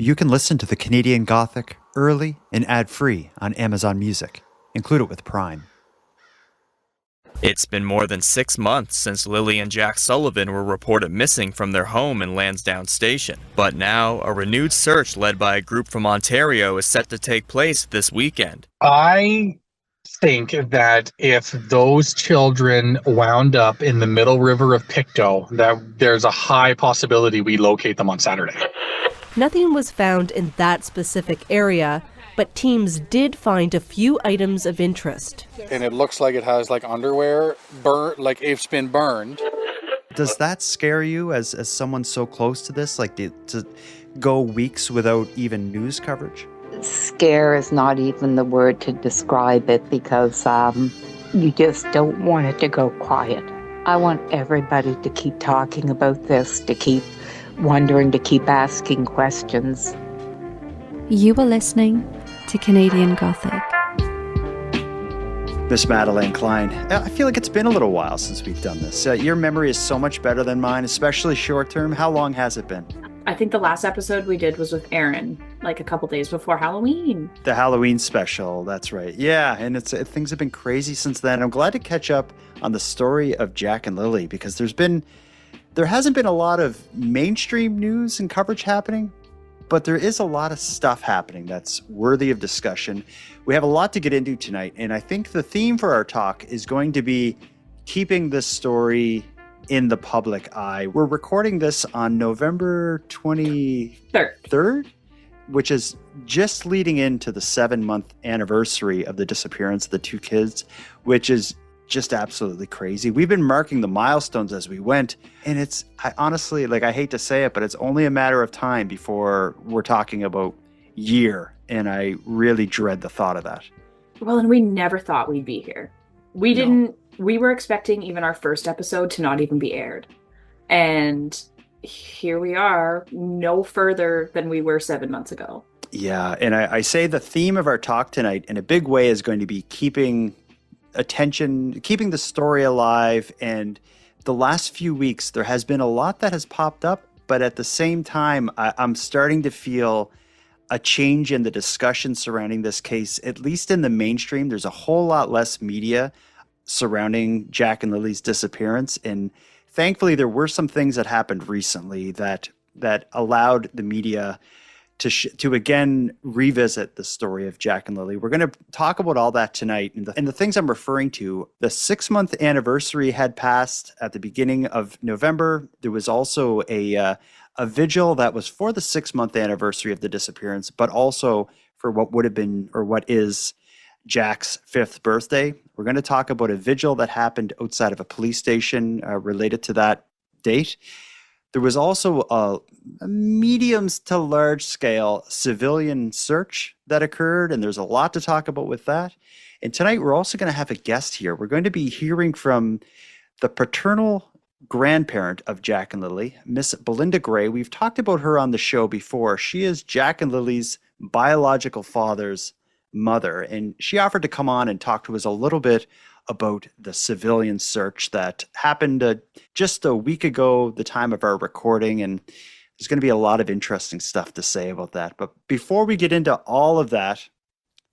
You can listen to the Canadian Gothic early and ad-free on Amazon Music. Include it with Prime. It's been more than 6 months since Lilly and Jack Sullivan were reported missing from their home in Lansdowne Station. But now, a renewed search led by a group from Ontario is set to take place this weekend. I think that if those children wound up in the middle river of Pictou, that there's a high possibility we locate them on Saturday. Nothing was found in that specific area, but teams did find a few items of interest. And it looks like it has like underwear burnt, like it's been burned. Does that scare you as someone so close to this, like to go weeks without even news coverage? Scare is not even the word to describe it because you just don't want it to go quiet. I want everybody to keep talking about this, to keep wondering, to keep asking questions. You are listening to Canadian Gothic. Miss Madeleine Klein, I feel like it's been a little while since we've done this. Your memory is so much better than mine, especially short term. How long has it been? I think the last episode we did was with Aaron, like a couple days before Halloween. The Halloween special, that's right. Yeah, and things have been crazy since then. I'm glad to catch up on the story of Jack and Lilly because there hasn't been a lot of mainstream news and coverage happening, but there is a lot of stuff happening that's worthy of discussion. We have a lot to get into tonight, and I think the theme for our talk is going to be keeping this story in the public eye. We're recording this on November 23rd, which is just leading into the 7-month anniversary of the disappearance of the two kids, which is just absolutely crazy. We've been marking the milestones as we went, and I honestly, I hate to say it, but it's only a matter of time before we're talking about year, and I really dread the thought of that. Well, and we never thought we'd be here. We were expecting even our first episode to not even be aired. And here we are, no further than we were 7 months ago. Yeah, and I say the theme of our talk tonight in a big way is going to be keeping the story alive. And the last few weeks, there has been a lot that has popped up, but at the same time, I'm starting to feel a change in the discussion surrounding this case, at least in the mainstream. There's a whole lot less media surrounding Jack and Lily's disappearance. And thankfully, there were some things that happened recently that allowed the media to again revisit the story of Jack and Lilly. We're going to talk about all that tonight. And the things I'm referring to, the 6-month anniversary had passed at the beginning of November. There was also a vigil that was for the 6-month anniversary of the disappearance, but also for what would have been, or what is, Jack's 5th birthday. We're going to talk about a vigil that happened outside of a police station related to that date. There was also a mediums to large scale civilian search that occurred, and there's a lot to talk about with that. And tonight we're also going to have a guest here. We're going to be hearing from the paternal grandparent of Jack and Lilly, Miss Belynda Gray. We've talked about her on the show before. She is Jack and Lily's biological father's mother, and she offered to come on and talk to us a little bit about the civilian search that happened just a week ago, the time of our recording, and there's going to be a lot of interesting stuff to say about that. But before we get into all of that,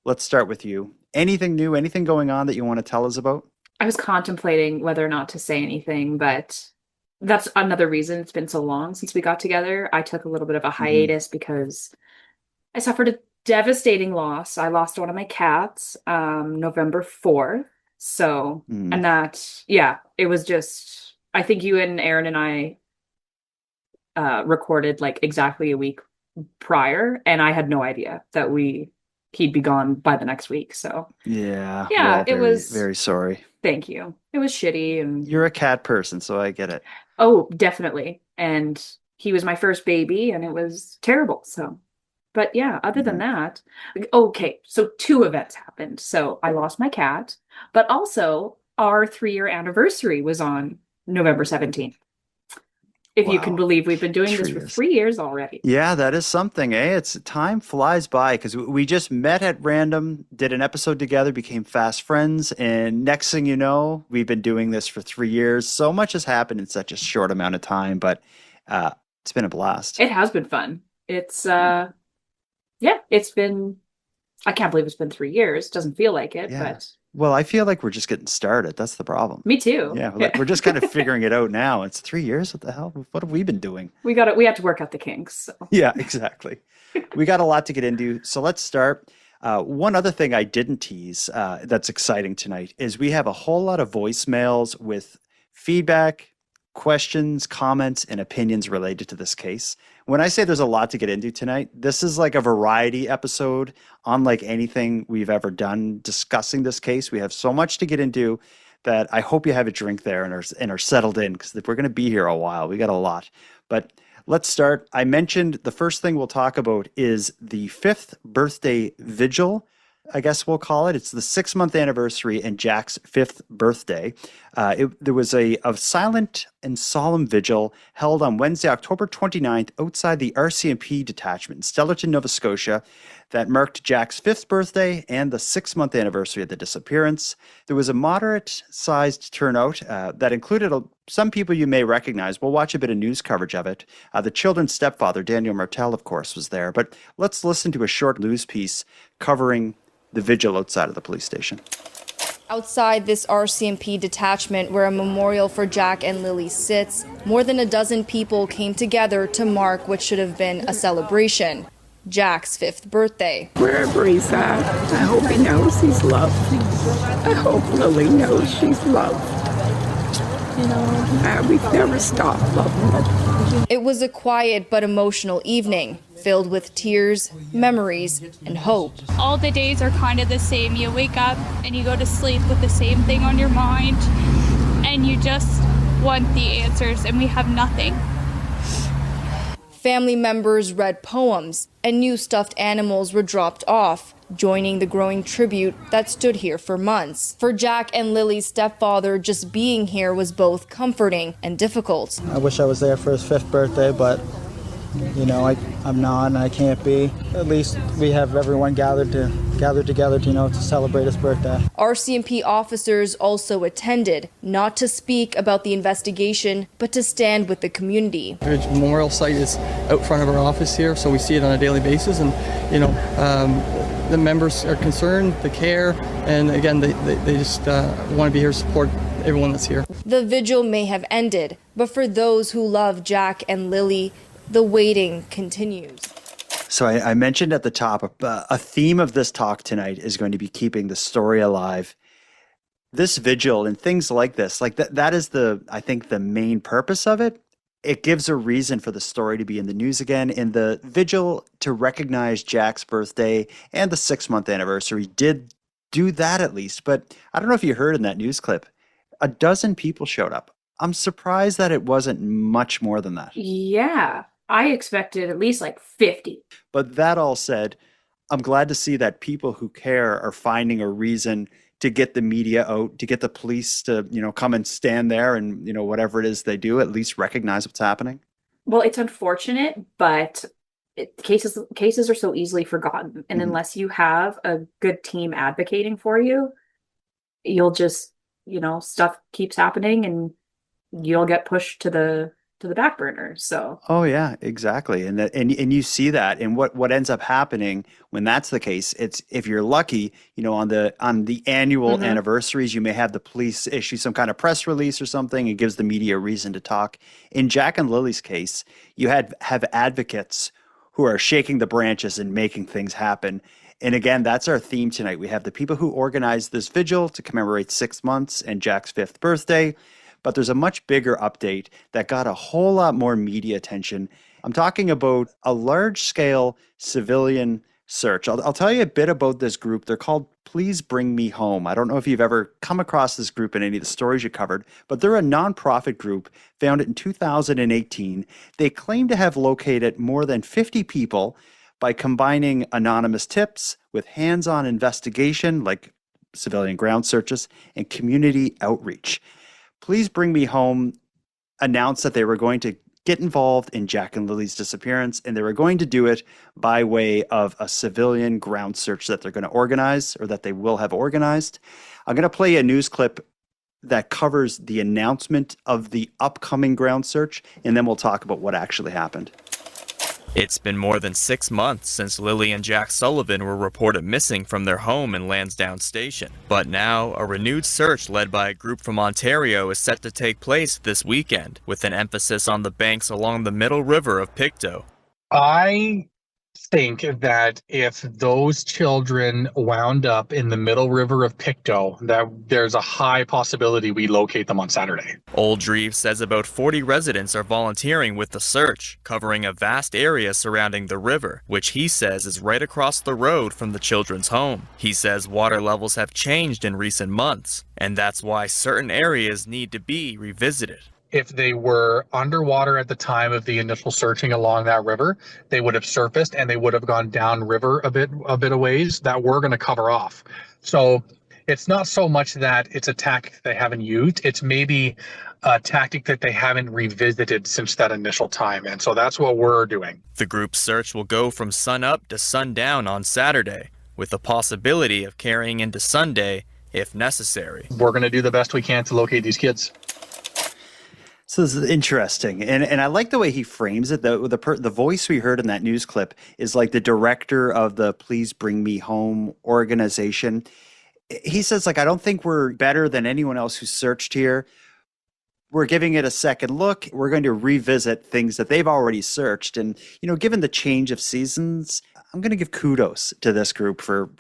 let's start with you. Anything new, anything going on that you want to tell us about? I was contemplating whether or not to say anything, but that's another reason it's been so long since we got together. I took a little bit of a hiatus because I suffered a devastating loss. I lost one of my cats November 4th. So, and that, it was just, I think you and Aaron and I recorded like exactly a week prior, and I had no idea that he'd be gone by the next week. So yeah, it was very sorry. Thank you. It was shitty, and you're a cat person, so I get it. Oh, definitely. And he was my first baby, and it was terrible. So, but yeah, other than that, okay. So 2 events happened. So I lost my cat, but also our 3-year anniversary was on November 17th. If you can believe we've been doing this for 3 years already. Yeah, that is something, eh? Time flies by because we just met at random, did an episode together, became fast friends, and next thing you know, we've been doing this for 3 years. So much has happened in such a short amount of time, but it's been a blast. It has been fun. It's it's been, I can't believe it's been 3 years. Doesn't feel like it, Yeah. but Well, I feel like we're just getting started. That's the problem. me too. Yeah, we're just kind of figuring it out now. It's 3 years. What the hell? What have we been doing? We have to work out the kinks. So. Yeah, exactly. We got a lot to get into. So let's start. One other thing I didn't tease that's exciting tonight is we have a whole lot of voicemails with feedback, questions, comments, and opinions related to this case. When I say there's a lot to get into tonight, this is like a variety episode, unlike anything we've ever done discussing this case. We have so much to get into that I hope you have a drink there and are settled in, because if we're going to be here a while, we got a lot. But let's start. I mentioned the first thing we'll talk about is the 5th birthday vigil, I guess we'll call it. It's the 6-month anniversary and Jack's 5th birthday. There was a silent and solemn vigil held on Wednesday, October 29th, outside the RCMP detachment in Stellarton, Nova Scotia, that marked Jack's 5th birthday and the 6-month anniversary of the disappearance. There was a moderate-sized turnout that included some people you may recognize. We'll watch a bit of news coverage of it. The children's stepfather, Daniel Martel, of course, was there. But let's listen to a short news piece covering the vigil outside of the police station. Outside this RCMP detachment where a memorial for Jack and Lilly sits, more than a dozen people came together to mark what should have been a celebration, Jack's 5th birthday. Wherever he's at, I hope he knows he's loved. I hope Lilly knows she's loved. You know, we've never stopped loving her. It was a quiet but emotional evening, filled with tears, memories, and hope. All the days are kind of the same. You wake up and you go to sleep with the same thing on your mind, and you just want the answers, and we have nothing. Family members read poems, and new stuffed animals were dropped off, joining the growing tribute that stood here for months. For Jack and Lily's stepfather, just being here was both comforting and difficult. I wish I was there for his 5th birthday, but you know, I'm not, and I can't be. At least we have everyone gathered together to celebrate his birthday. RCMP officers also attended, not to speak about the investigation, but to stand with the community. The memorial site is out front of our office here, so we see it on a daily basis, and the members are concerned, they care, and again, they just want to be here to support everyone that's here. The vigil may have ended, but for those who love Jack and Lilly, the waiting continues. So I mentioned at the top, a theme of this talk tonight is going to be keeping the story alive. This vigil and things like this, like that is I think the main purpose of it. It gives a reason for the story to be in the news again. And the vigil to recognize Jack's birthday and the 6-month anniversary did do that at least. But I don't know if you heard in that news clip, a dozen people showed up. I'm surprised that it wasn't much more than that. Yeah. I expected at least like 50. But that all said, I'm glad to see that people who care are finding a reason to get the media out, to get the police to, come and stand there and, whatever it is they do, at least recognize what's happening. Well, it's unfortunate, but cases are so easily forgotten. And unless you have a good team advocating for you, you'll just, stuff keeps happening and you'll get pushed to the back burner. So yeah, exactly. And you see that, and what ends up happening when that's the case, it's, if you're lucky, on the annual anniversaries, you may have the police issue some kind of press release or something. It gives the media a reason to talk. In Jack and Lily's case, you have advocates who are shaking the branches and making things happen. And again, that's our theme tonight. We have the people who organized this vigil to commemorate 6 months and Jack's 5th birthday. But there's a much bigger update that got a whole lot more media attention. I'm talking about a large-scale civilian search. I'll tell you a bit about this group. They're called Please Bring Me Home. I don't know if you've ever come across this group in any of the stories you covered, but they're a nonprofit group founded in 2018. They claim to have located more than 50 people by combining anonymous tips with hands-on investigation, like civilian ground searches, and community outreach. Please Bring Me Home announced that they were going to get involved in Jack and Lily's disappearance, and they were going to do it by way of a civilian ground search that they're going to organize, or that they will have organized. I'm going to play a news clip that covers the announcement of the upcoming ground search, and then we'll talk about what actually happened. It's been more than 6 months since Lilly and Jack Sullivan were reported missing from their home in Lansdowne Station. But now, a renewed search led by a group from Ontario is set to take place this weekend, with an emphasis on the banks along the middle river of Pictou. I think that if those children wound up in the middle river of Pictou, that there's a high possibility we locate them on Saturday. Oldreeve says about 40 residents are volunteering with the search, covering a vast area surrounding the river, which he says is right across the road from the children's home. He says water levels have changed in recent months, and that's why certain areas need to be revisited. If they were underwater at the time of the initial searching along that river, they would have surfaced and they would have gone downriver a bit of ways that we're going to cover off. So it's not so much that it's a tactic they haven't used, it's maybe a tactic that they haven't revisited since that initial time. And so that's what we're doing. The group's search will go from sunup to sundown on Saturday, with the possibility of carrying into Sunday if necessary. We're going to do the best we can to locate these kids. So this is interesting, and I like the way he frames it. The voice we heard in that news clip is like the director of the Please Bring Me Home organization. He says, like, I don't think we're better than anyone else who searched here. We're giving it a second look. We're going to revisit things that they've already searched. And, you know, given the change of seasons, I'm going to give kudos to this group for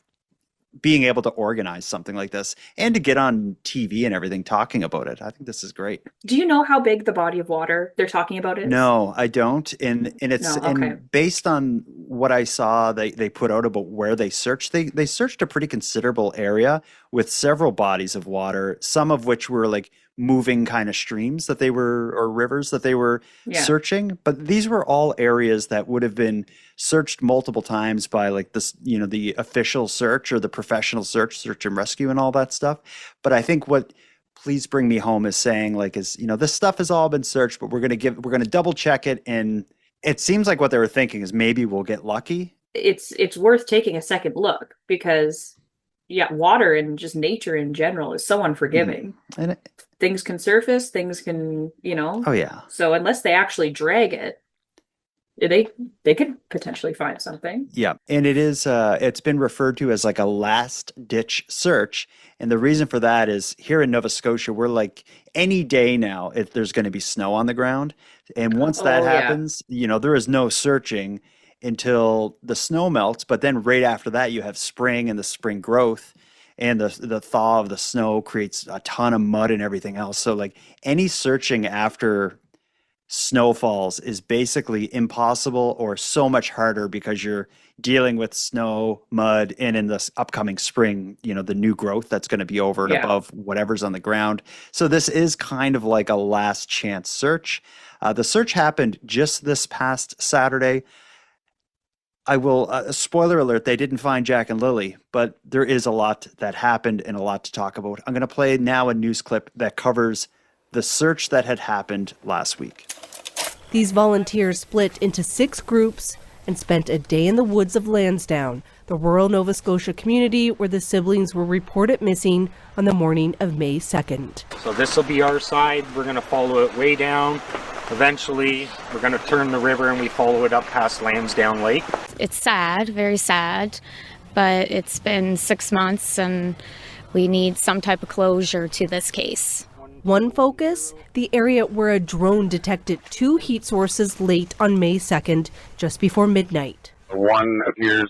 being able to organize something like this and to get on TV and everything talking about it. I think this is great. Do you know how big the body of water they're talking about is? No, I don't. And it's and based on what I saw they put out about where they searched, they searched a pretty considerable area with several bodies of water, some of which were like moving kind of streams that they were, or rivers that they were searching. But these were all areas that would have been searched multiple times by like this, you know, the official search or the professional search and rescue and all that stuff. But I think what Please Bring Me Home is saying, like, is, you know, this stuff has all been searched, but we're going to double check it. And it seems like what they were thinking is maybe we'll get lucky. It's worth taking a second look because water and just nature in general is so unforgiving. And things can surface, things can, Oh yeah. So unless they actually drag it, they could potentially find something. Yeah. And it is it's been referred to as like a last ditch search. And the reason for that is here in Nova Scotia, we're like any day now, if there's going to be snow on the ground. And once that happens, you know, there is no searching until the snow melts. But then right after that, you have spring and the spring growth. And the thaw of the snow creates a ton of mud and everything else. So like any searching after snow falls is basically impossible or so much harder because you're dealing with snow, mud, and in this upcoming spring, you know, the new growth that's going to be over and above whatever's on the ground. So this is kind of like a last chance search. The search happened just this past Saturday. I will, spoiler alert, they didn't find Jack and Lilly, but there is a lot that happened and a lot to talk about. I'm going to play now a news clip that covers the search that had happened last week. These volunteers split into 6 groups and spent a day in the woods of Lansdowne, the rural Nova Scotia community where the siblings were reported missing on the morning of May 2nd. So this will be our side. We're going to follow it way down. Eventually, we're going to turn the river and we follow it up past Lansdowne Lake. It's sad, very sad, but it's been 6 months and we need some type of closure to this case. One focus, the area where a drone detected 2 heat sources late on May 2nd, just before midnight. One appears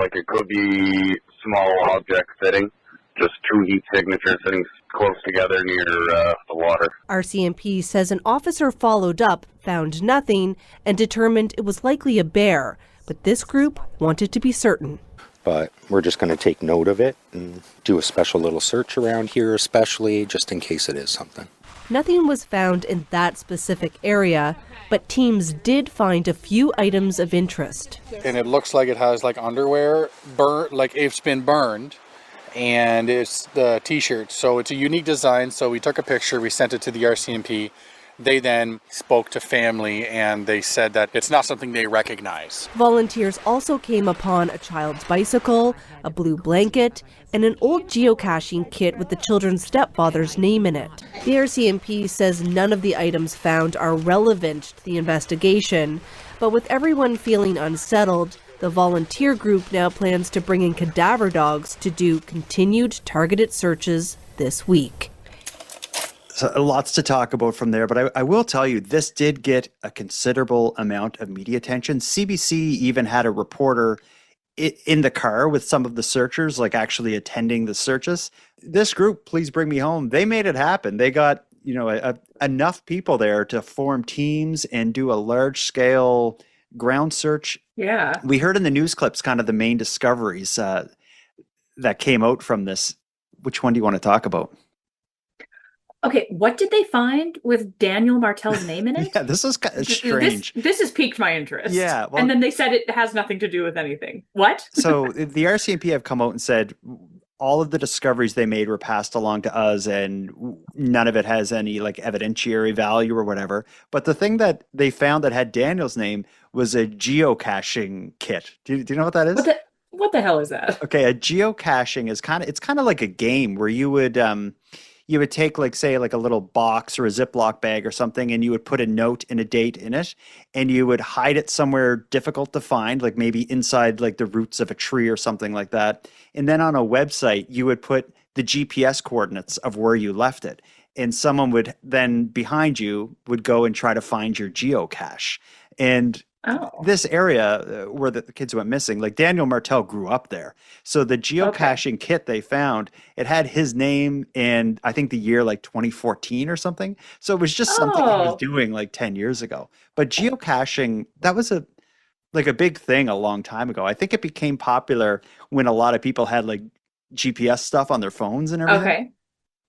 like it could be small object sitting, just 2 heat signatures sitting close together near the water. RCMP says an officer followed up, found nothing, and determined it was likely a bear, but this group wanted to be certain. But we're just going to take note of it and do a special little search around here, especially just in case it is something. Nothing was found in that specific area, but teams did find a few items of interest. And it looks like it has like underwear, burnt, like it's been burned, and it's the t-shirts. So it's a unique design. So we took a picture, we sent it to the RCMP. They then spoke to family and they said that it's not something they recognize. Volunteers also came upon a child's bicycle, a blue blanket, and an old geocaching kit with the children's stepfather's name in it. The RCMP says none of the items found are relevant to the investigation, but with everyone feeling unsettled, the volunteer group now plans to bring in cadaver dogs to do continued targeted searches this week. So lots to talk about from there, but I will tell you, this did get a considerable amount of media attention. CBC even had a reporter in the car with some of the searchers, like actually attending the searches. This group, Please Bring Me Home, they made it happen. They got, enough people there to form teams and do a large scale ground search. Yeah. We heard in the news clips kind of the main discoveries that came out from this. Which one do you want to talk about? Okay, what did they find with Daniel Martel's name in it? Yeah, this is kind of strange. This has piqued my interest. Yeah. Well, and then they said it has nothing to do with anything. What? So the RCMP have come out and said all of the discoveries they made were passed along to us and none of it has any like evidentiary value or whatever. But the thing that they found that had Daniel's name was a geocaching kit. Do you know what that is? What the hell is that? Okay, a geocaching is kind of like a game where you would take like say like a little box or a Ziploc bag or something and you would put a note and a date in it and you would hide it somewhere difficult to find, like maybe inside like the roots of a tree or something like that. And then on a website you would put the GPS coordinates of where you left it. And someone would then behind you would go and try to find your geocache. And this area where the kids went missing, like Daniel Martel grew up there. So the geocaching kit they found, it had his name and I think the year like 2014 or something. So it was just something he was doing like 10 years ago. But geocaching, that was a big thing a long time ago. I think it became popular when a lot of people had like GPS stuff on their phones and everything. Okay.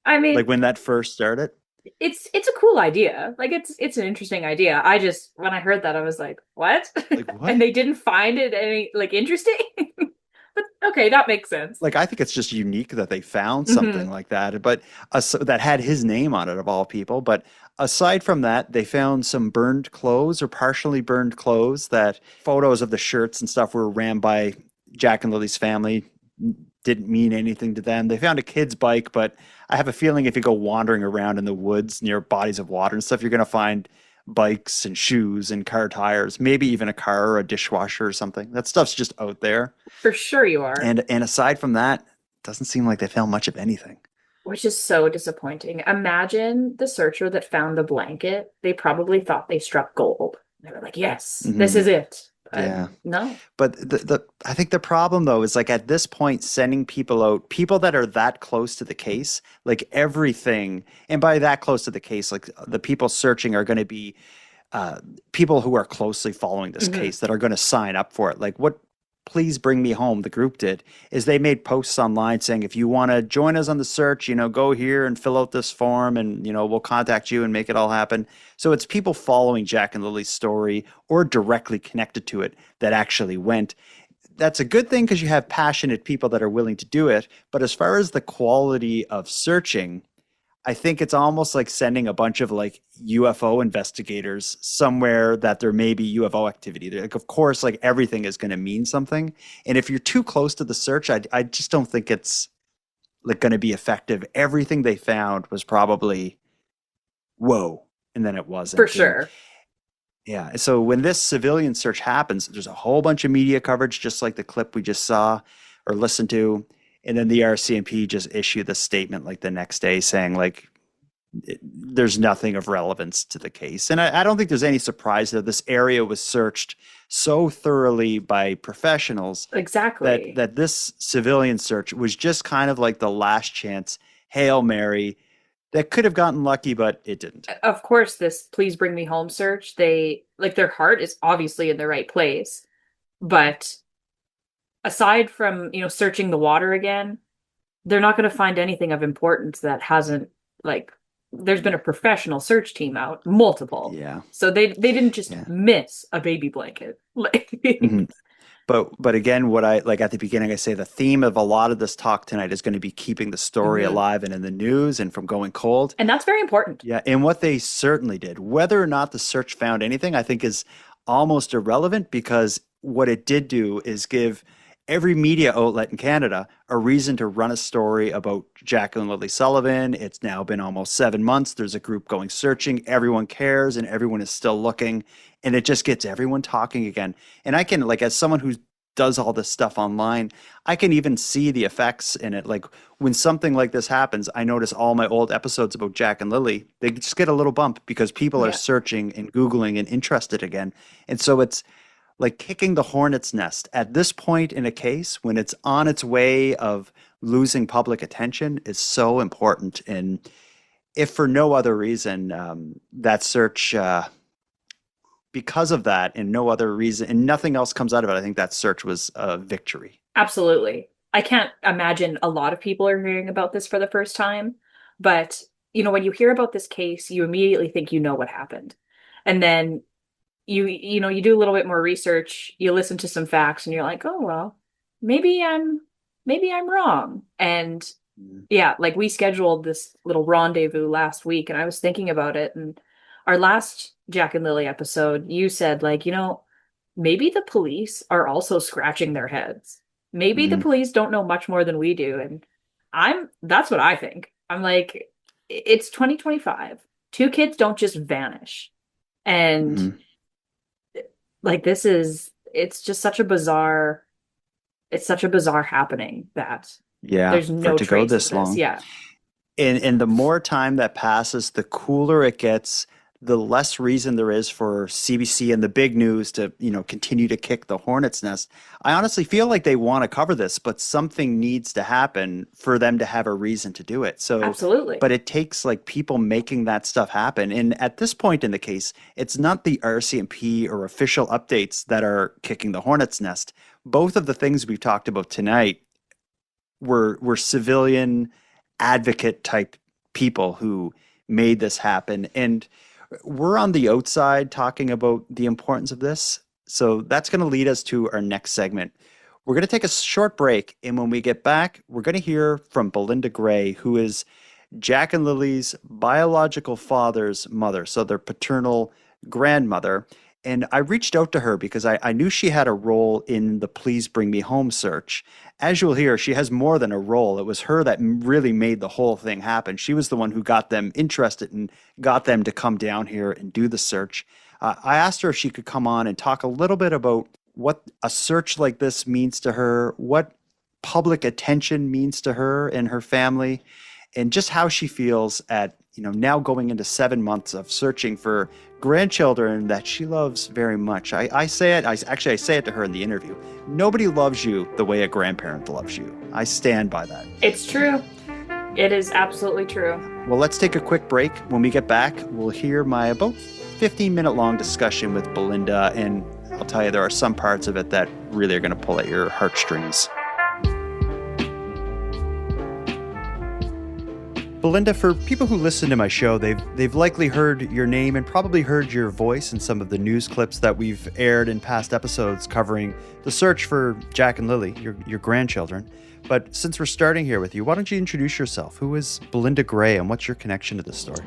I mean, like when that first started. It's a cool idea. Like it's an interesting idea. I just when I heard that I was like, what? Like what? And they didn't find it any like interesting. But okay, that makes sense. Like I think it's just unique that they found something like that, but that had his name on it of all people. But aside from that, they found some burned clothes or partially burned clothes. That photos of the shirts and stuff were ran by Jack and Lily's family. Didn't mean anything to them. They found a kid's bike, but I have a feeling if you go wandering around in the woods near bodies of water and stuff, you're going to find bikes and shoes and car tires, maybe even a car or a dishwasher or something. That stuff's just out there. For sure you are. And aside from that, it doesn't seem like they found much of anything. Which is so disappointing. Imagine the searcher that found the blanket. They probably thought they struck gold. They were like, yes, this is it. Yeah. No. But I think the problem though is like at this point sending people out, people that are that close to the case, like everything, and by that close to the case, like the people searching are going to be people who are closely following this case that are going to sign up for it. Like what Please Bring Me Home, the group did, is they made posts online saying, if you want to join us on the search, go here and fill out this form and, we'll contact you and make it all happen. So it's people following Jack and Lily's story or directly connected to it that actually went. That's a good thing because you have passionate people that are willing to do it. But as far as the quality of searching, I think it's almost like sending a bunch of like UFO investigators somewhere that there may be UFO activity. Like, of course, like everything is going to mean something. And if you're too close to the search, I just don't think it's like going to be effective. Everything they found was probably, whoa. And then it wasn't. For sure. Yeah. So when this civilian search happens, there's a whole bunch of media coverage, just like the clip we just saw or listened to. And then the RCMP just issued the statement like the next day saying like there's nothing of relevance to the case. And I don't think there's any surprise that this area was searched so thoroughly by professionals. Exactly. That this civilian search was just kind of like the last chance, Hail Mary, that could have gotten lucky, but it didn't. Of course, this Please Bring Me Home search, they like their heart is obviously in the right place, but aside from, searching the water again, they're not going to find anything of importance that hasn't, like, there's been a professional search team out, multiple. Yeah. So they didn't just miss a baby blanket. But again, what I like at the beginning, I say the theme of a lot of this talk tonight is going to be keeping the story alive and in the news and from going cold. And that's very important. Yeah, and what they certainly did. Whether or not the search found anything, I think is almost irrelevant, because what it did do is give every media outlet in Canada a reason to run a story about Jack and Lilly Sullivan. It's now been almost 7 months. There's a group going searching. Everyone cares and everyone is still looking. And it just gets everyone talking again. And I can, like, as someone who does all this stuff online, I can even see the effects in it. Like when something like this happens, I notice all my old episodes about Jack and Lilly, they just get a little bump because people are searching and Googling and interested again. And so it's like kicking the hornet's nest at this point in a case when it's on its way of losing public attention is so important. And if for no other reason, that search, because of that and no other reason and nothing else comes out of it, I think that search was a victory. Absolutely. I can't imagine a lot of people are hearing about this for the first time, but when you hear about this case, you immediately think what happened. And then you do a little bit more research, you listen to some facts and you're like, "Oh, well, maybe I'm wrong." And yeah, like we scheduled this little rendezvous last week and I was thinking about it, and our last Jack and Lilly episode, you said like, maybe the police are also scratching their heads. Maybe the police don't know much more than we do. And that's what I think. I'm like, it's 2025. 2 kids don't just vanish. And like, it's just such a bizarre happening that there's no to go this long. Yeah. And the more time that passes, the cooler it gets, the less reason there is for CBC and the big news to, continue to kick the hornet's nest. I honestly feel like they want to cover this, but something needs to happen for them to have a reason to do it. So absolutely. But it takes like people making that stuff happen. And at this point in the case, it's not the RCMP or official updates that are kicking the hornet's nest. Both of the things we've talked about tonight were civilian advocate type people who made this happen. And we're on the outside talking about the importance of this. So that's going to lead us to our next segment. We're going to take a short break. And when we get back, we're going to hear from Belynda Gray, who is Jack and Lilly's biological father's mother. So their paternal grandmother. And I reached out to her because I knew she had a role in the Please Bring Me Home search. As you'll hear, she has more than a role. It was her that really made the whole thing happen. She was the one who got them interested and got them to come down here and do the search. I asked her if she could come on and talk a little bit about what a search like this means to her, what public attention means to her and her family, and just how she feels at now going into 7 months of searching for grandchildren that she loves very much. I say it to her in the interview. Nobody loves you the way a grandparent loves you. I stand by that. It's true. It is absolutely true. Well, let's take a quick break. When we get back, we'll hear my about 15-minute long discussion with Belynda, and I'll tell you, there are some parts of it that really are going to pull at your heartstrings. Belynda, for people who listen to my show, they've likely heard your name and probably heard your voice in some of the news clips that we've aired in past episodes covering the search for Jack and Lilly, your grandchildren. But since we're starting here with you, why don't you introduce yourself? Who is Belynda Gray and what's your connection to this story?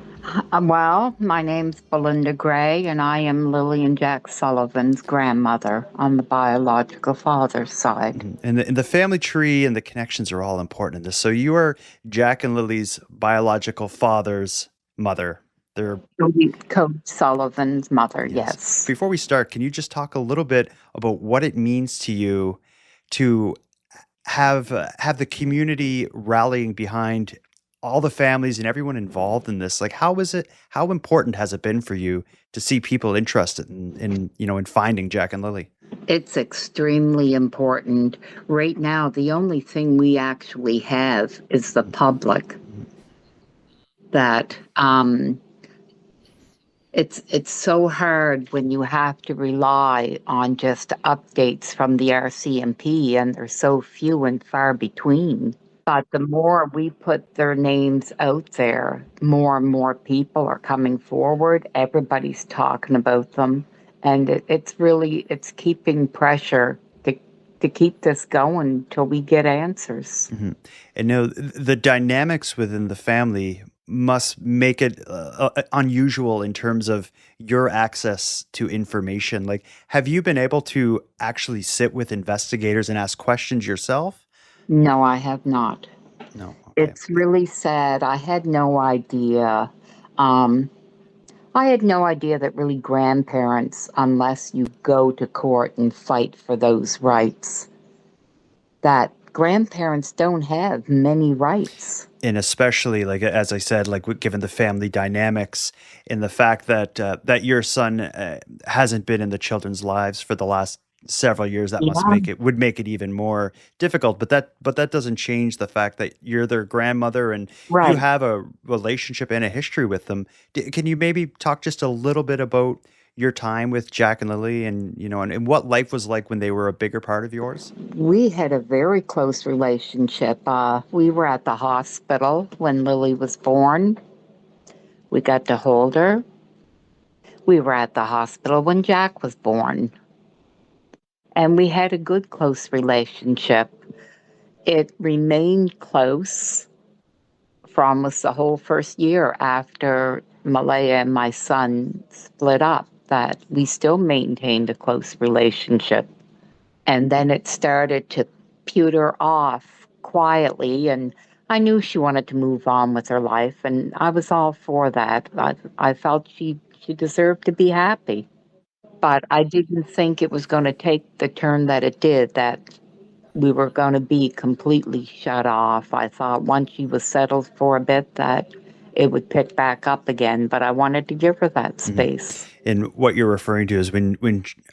Well, my name's Belynda Gray, and I am Lilly and Jack Sullivan's grandmother on the biological father's side. And the family tree and the connections are all important in this. So you are Jack and Lily's biological father's mother. They're Coach Sullivan's mother, yes. Before we start, can you just talk a little bit about what it means to you to have the community rallying behind all the families and everyone involved in this? Like, how important has it been for you to see people interested in finding Jack and Lilly? It's extremely important. Right now, the only thing we actually have is the public. That it's so hard when you have to rely on just updates from the RCMP, and they're so few and far between. But the more we put their names out there, more and more people are coming forward. Everybody's talking about them. And it's keeping pressure to keep this going till we get answers. And now the dynamics within the family must make it unusual in terms of your access to information. Like, have you been able to actually sit with investigators and ask questions yourself? No, I have not. No. It's really sad. I had no idea. I had no idea that really grandparents, unless you go to court and fight for those rights, that grandparents don't have many rights. And especially, like as I said, like given the family dynamics and the fact that that your son hasn't been in the children's lives for the last several years, that must would make it even more difficult. But that doesn't change the fact that you're their grandmother and you have a relationship and a history with them. Can you maybe talk just a little bit about your time with Jack and Lilly, and and what life was like when they were a bigger part of yours? We had a very close relationship. We were at the hospital when Lilly was born. We got to hold her. We were at the hospital when Jack was born. And we had a good, close relationship. It remained close for almost the whole first year after Malaya and my son split up, that we still maintained a close relationship. And then it started to pewter off quietly, and I knew she wanted to move on with her life, and I was all for that. I felt she deserved to be happy. But I didn't think it was going to take the turn that it did, that we were going to be completely shut off. I thought once she was settled for a bit that it would pick back up again, but I wanted to give her that space. And what you're referring to is when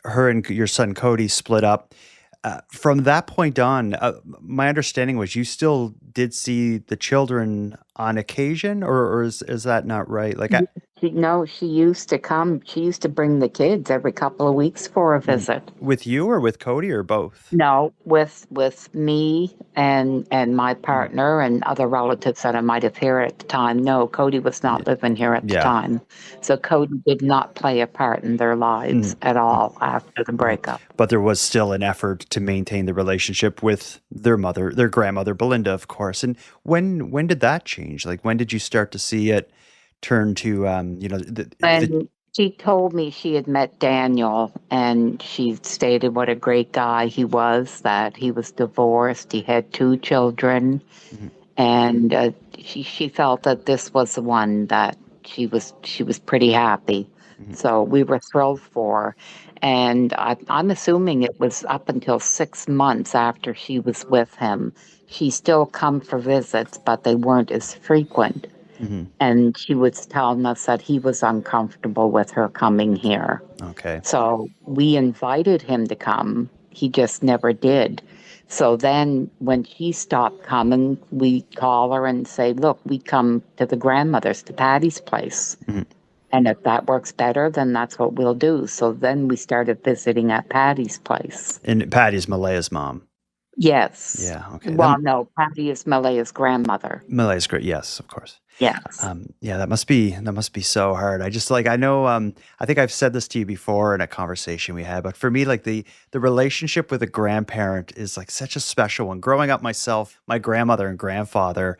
her and your son Cody split up, from that point on, my understanding was you still did see the children on occasion, or is that not right? Like, No, she used to come. She used to bring the kids every couple of weeks for a visit. With you or with Cody or both? No, with me and my partner and other relatives that I might have here at the time. No, Cody was not living here at the time. So Cody did not play a part in their lives at all after the breakup. But there was still an effort to maintain the relationship with their mother, their grandmother, Belynda, of course. And when did that change? Like, when did you start to see it turn to, And she told me she had met Daniel, and she stated what a great guy he was, that he was divorced, he had 2 children, and she felt that this was the one that she was pretty happy. So we were thrilled for her. And I'm assuming it was up until 6 months after she was with him. She still come for visits, but they weren't as frequent. And she was telling us that he was uncomfortable with her coming here. Okay. So we invited him to come. He just never did. So then when she stopped coming, we call her and say, look, we come to the grandmother's, to Patty's place. And if that works better, then that's what we'll do. So then we started visiting at Patty's place. And Patty's Malaya's mom. Yes. Yeah, okay. Well, no, Patty is Malaya's grandmother. Malaya's great, yes, of course. Yes. Yeah, that must be so hard. I just I know I think I've said this to you before in a conversation we had, but for me, like the relationship with a grandparent is like such a special one. Growing up myself, my grandmother and grandfather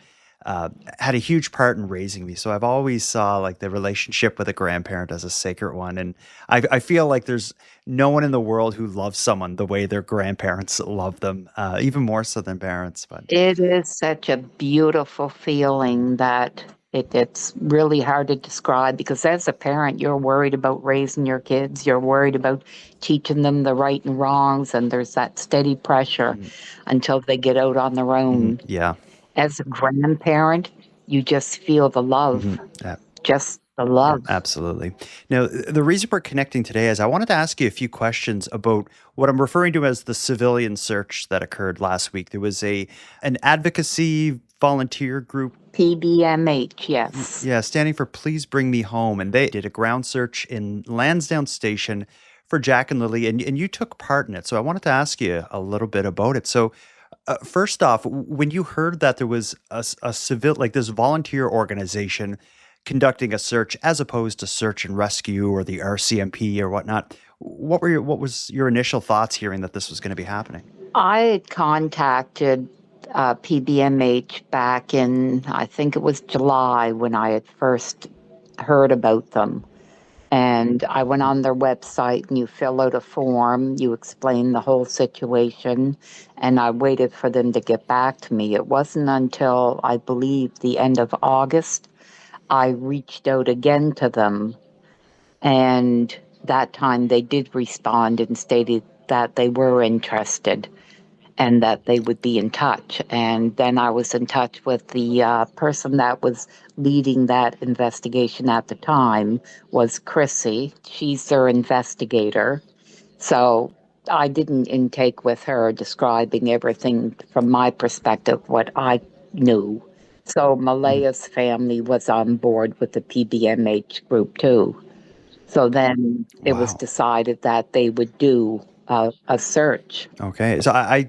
had a huge part in raising me. So I've always saw like the relationship with a grandparent as a sacred one. And I feel like there's no one in the world who loves someone the way their grandparents love them, even more so than parents. But it is such a beautiful feeling that it's really hard to describe, because as a parent, you're worried about raising your kids. You're worried about teaching them the right and wrongs. And there's that steady pressure until they get out on their own. Yeah. As a grandparent, you just feel the love, just the love. Absolutely. Now, the reason we're connecting today is I wanted to ask you a few questions about what I'm referring to as the civilian search that occurred last week. There was an advocacy volunteer group. PBMH, yes. Yeah, standing for Please Bring Me Home. And they did a ground search in Lansdowne Station for Jack and Lilly, and you took part in it. So I wanted to ask you a little bit about it. So first off, when you heard that there was a civil, like this volunteer organization conducting a search as opposed to search and rescue or the RCMP or whatnot, what was your initial thoughts hearing that this was going to be happening? I had contacted PBMH back in, I think it was July when I had first heard about them. And I went on their website and you fill out a form, you explain the whole situation, and I waited for them to get back to me. It wasn't until, I believe, the end of August, I reached out again to them. And that time they did respond and stated that they were interested and that they would be in touch. And then I was in touch with the person that was leading that investigation at the time was Chrissy. She's their investigator. So I did an intake with her describing everything from my perspective, what I knew. So Malaya's family was on board with the PBMH group too. So then it was decided that they would do a search. Okay. So I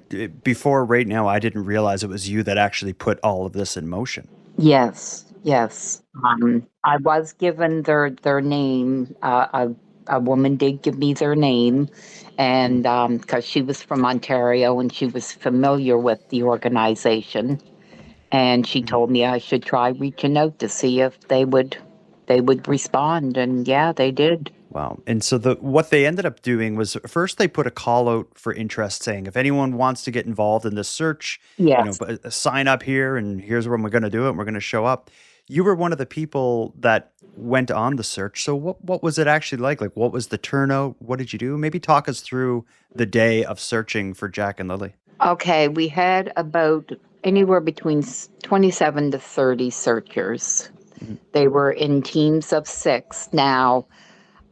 before right now, I didn't realize it was you that actually put all of this in motion. Yes, yes. I was given their name. A woman did give me their name, and because she was from Ontario and she was familiar with the organization, and she told me I should try reaching out to see if they would respond, and yeah, they did. Wow. And so what they ended up doing was first they put a call out for interest saying if anyone wants to get involved in this search, Yes. sign up here and here's when we're going to do it and we're going to show up. You were one of the people that went on the search. So what was it actually like? Like what was the turnout? What did you do? Maybe talk us through the day of searching for Jack and Lilly. Okay, we had about anywhere between 27 to 30 searchers. They were in teams of 6. Now,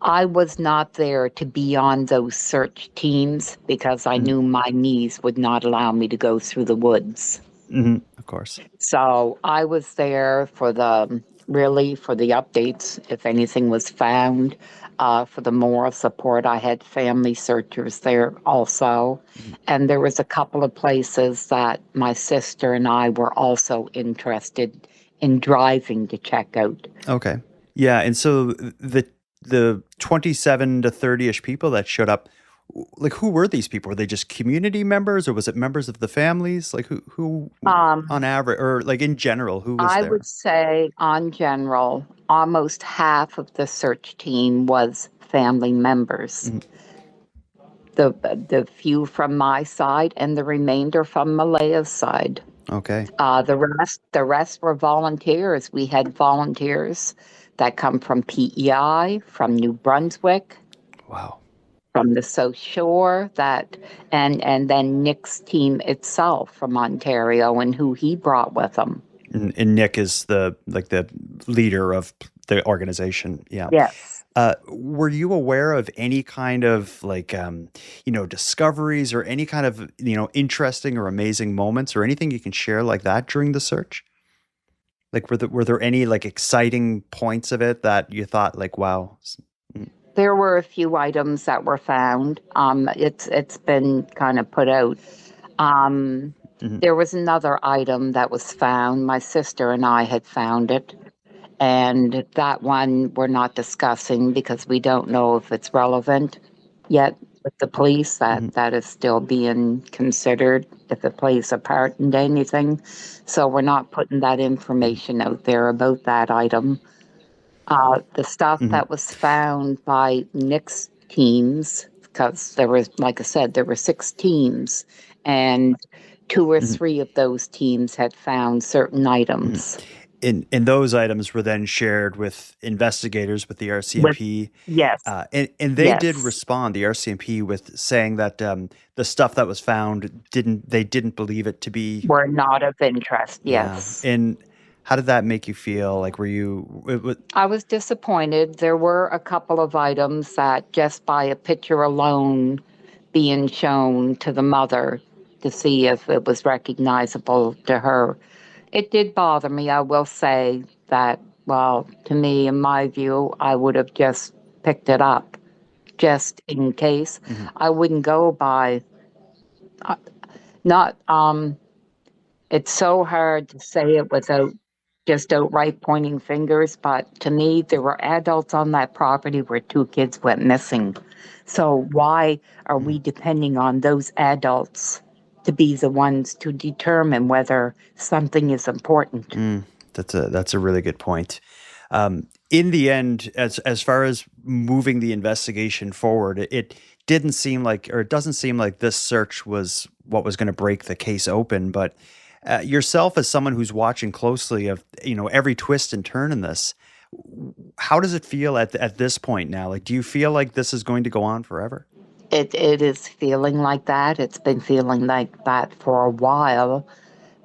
I was not there to be on those search teams because I knew my knees would not allow me to go through the woods. Of course. So I was there for the updates, if anything was found, for the moral support. I had family searchers there also. And there was a couple of places that my sister and I were also interested in driving to check out. Okay. Yeah. And so the 27 to 30-ish people that showed up, like who were these people? Were they just community members or was it members of the families? Like who on average or like in general, who was there? I would say on general, almost half of the search team was family members. The few from my side and the remainder from Malaya's side. Okay. The rest were volunteers. We had volunteers that come from PEI, from New Brunswick. Wow. From the South Shore, and then Nick's team itself from Ontario and who he brought with him. And Nick is the leader of the organization. Yeah. Yes. Were you aware of any kind of discoveries or any kind of, interesting or amazing moments or anything you can share like that during the search? Like, were there any like exciting points of it that you thought like, wow? There were a few items that were found. It's been kind of put out. There was another item that was found. My sister and I had found it. And that one we're not discussing because we don't know if it's relevant yet with the police. That is still being considered if it plays a part in anything. So we're not putting that information out there about that item. The stuff that was found by Nick's teams, because there was, like I said, there were 6 teams, and 2 or 3 of those teams had found certain items. And those items were then shared with investigators, with the RCMP. Yes. And they did respond, the RCMP, with saying that the stuff that was found they didn't believe it to be were not of interest. Yes. Yeah. And how did that make you feel? Like, were you? I was disappointed. There were a couple of items that just by a picture alone being shown to the mother to see if it was recognizable to her, it did bother me. I will say that, well, to me, in my view, I would have just picked it up just in case. I wouldn't go by, it's so hard to say it without just outright pointing fingers, but to me, there were adults on that property where 2 kids went missing. So why are we depending on those adults to be the ones to determine whether something is important. That's a really good point. In the end, as far as moving the investigation forward, it didn't seem like, or it doesn't seem like this search was what was going to break the case open. But yourself, as someone who's watching closely of every twist and turn in this, how does it feel at this point now? Like, do you feel like this is going to go on forever? It is feeling like that. It's been feeling like that for a while,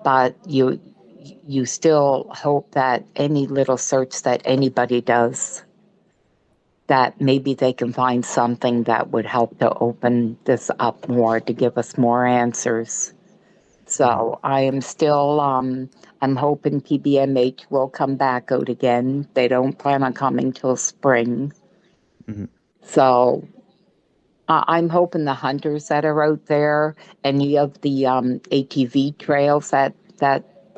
but you still hope that any little search that anybody does, that maybe they can find something that would help to open this up more, to give us more answers. So I am still, I'm hoping PBMH will come back out again. They don't plan on coming till spring. So I'm hoping the hunters that are out there, any of the ATV trails that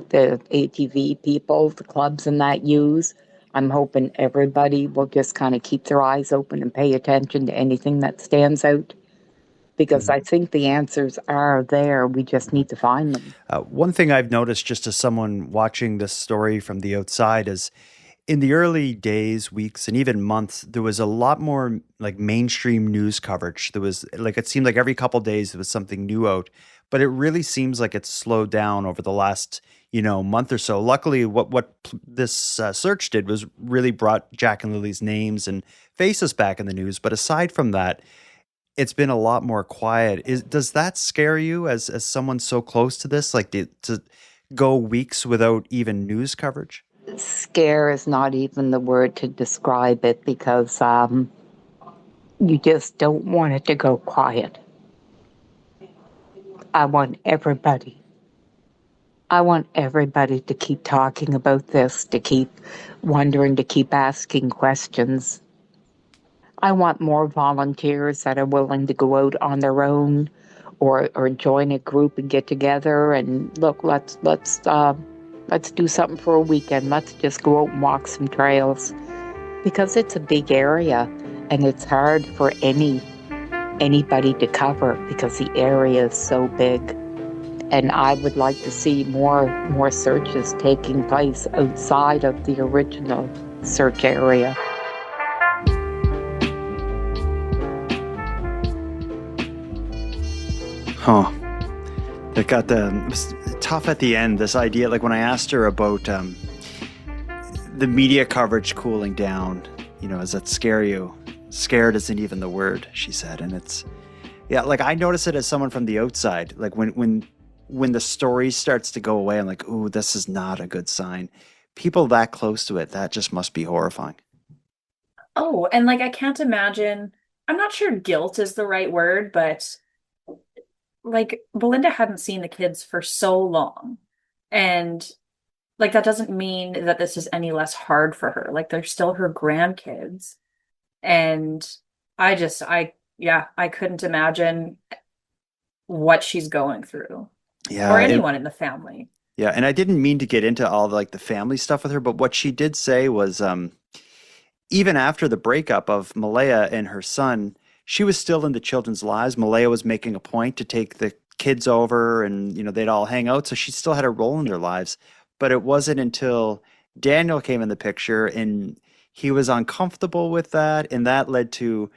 the ATV people, the clubs and that use, I'm hoping everybody will just kind of keep their eyes open and pay attention to anything that stands out. Because I think the answers are there. We just need to find them. One thing I've noticed, just as someone watching this story from the outside, is in the early days, weeks, and even months, there was a lot more like mainstream news coverage. There was it seemed like every couple days there was something new out, but it really seems like it's slowed down over the last month or so. Luckily, what this search did was really brought Jack and Lily's names and faces back in the news. But aside from that, it's been a lot more quiet. Does that scare you as someone so close to this, like to go weeks without even news coverage? Scare is not even the word to describe it, because you just don't want it to go quiet. I want everybody to keep talking about this, to keep wondering, to keep asking questions. I want more volunteers that are willing to go out on their own, or join a group and get together and look. Let's do something for a weekend. Let's just go out and walk some trails, because it's a big area and it's hard for anybody to cover because the area is so big. And I would like to see more searches taking place outside of the original search area. Huh. It was tough at the end, this idea, like when I asked her about the media coverage cooling down, does that scare you? Scared isn't even the word, she said. And it's, like I notice it as someone from the outside. Like when the story starts to go away, I'm like, ooh, this is not a good sign. People that close to it, that just must be horrifying. Oh, and I can't imagine, I'm not sure guilt is the right word, but Belynda hadn't seen the kids for so long. And that doesn't mean that this is any less hard for her. They're still her grandkids. And I couldn't imagine what she's going through. Yeah. Or anyone in the family. Yeah. And I didn't mean to get into all the family stuff with her, but what she did say was even after the breakup of Malaya and her son, she was still in the children's lives. Malaya was making a point to take the kids over and, they'd all hang out. So she still had a role in their lives. But it wasn't until Daniel came in the picture and he was uncomfortable with that. And that led to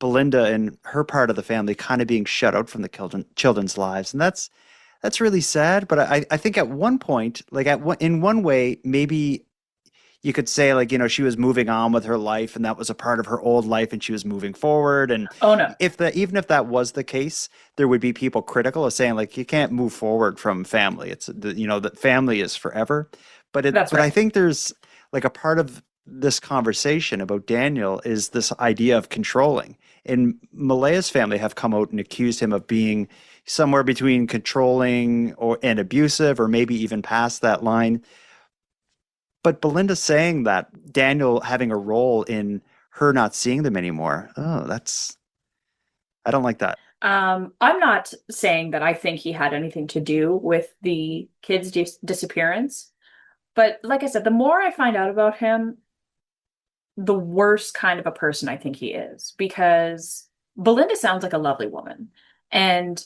Belynda and her part of the family kind of being shut out from the children's lives. And that's really sad. But I think at one point, in one way, maybe you could say she was moving on with her life and that was a part of her old life and she was moving forward. And no. Even if that was the case, there would be people critical of saying you can't move forward from family. It's that family is forever. But That's right. I think there's a part of this conversation about Daniel is this idea of controlling. And Malaya's family have come out and accused him of being somewhere between controlling and abusive, or maybe even past that line. But Belynda saying that Daniel having a role in her not seeing them anymore. Oh, I don't like that. I'm not saying that I think he had anything to do with the kids' disappearance. But like I said, the more I find out about him, the worse kind of a person I think he is. Because Belynda sounds like a lovely woman. And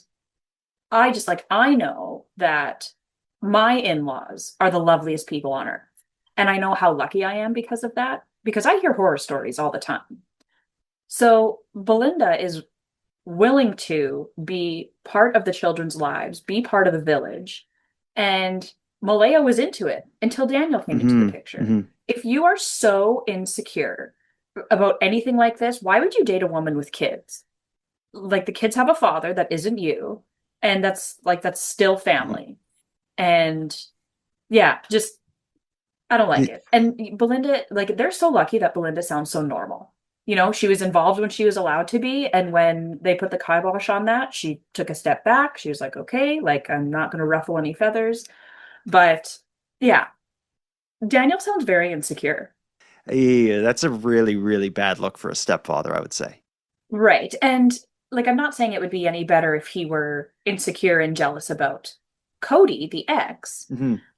I know that my in-laws are the loveliest people on earth. And I know how lucky I am because of that, because I hear horror stories all the time. So Belynda is willing to be part of the children's lives, be part of the village. And Malaya was into it until Daniel came into the picture. If you are so insecure about anything like this, why would you date a woman with kids? Like, the kids have a father that isn't you, and that's still family. And yeah, just I don't like it. And Belynda, like, they're so lucky that Belynda sounds so normal. You know, she was involved when she was allowed to be, and when they put the kibosh on that, she took a step back. She was like, okay, like, I'm not going to ruffle any feathers. But yeah, Daniel sounds very insecure. Yeah, that's a really, really bad look for a stepfather, I would say. Right. And like, I'm not saying it would be any better if he were insecure and jealous about Cody, the ex.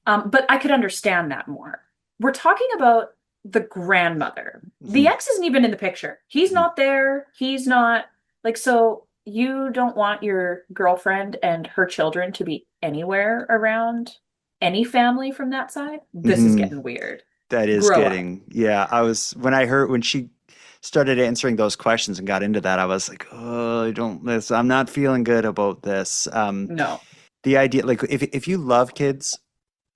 But I could understand that more. We're talking about the grandmother. The ex isn't even in the picture. He's not there. He's not like, so you don't want your girlfriend and her children to be anywhere around any family from that side? This is getting weird. That is Grow up. getting, yeah. When she started answering those questions and got into that, I was like, oh, I'm not feeling good about this. No. The idea, like, if you love kids,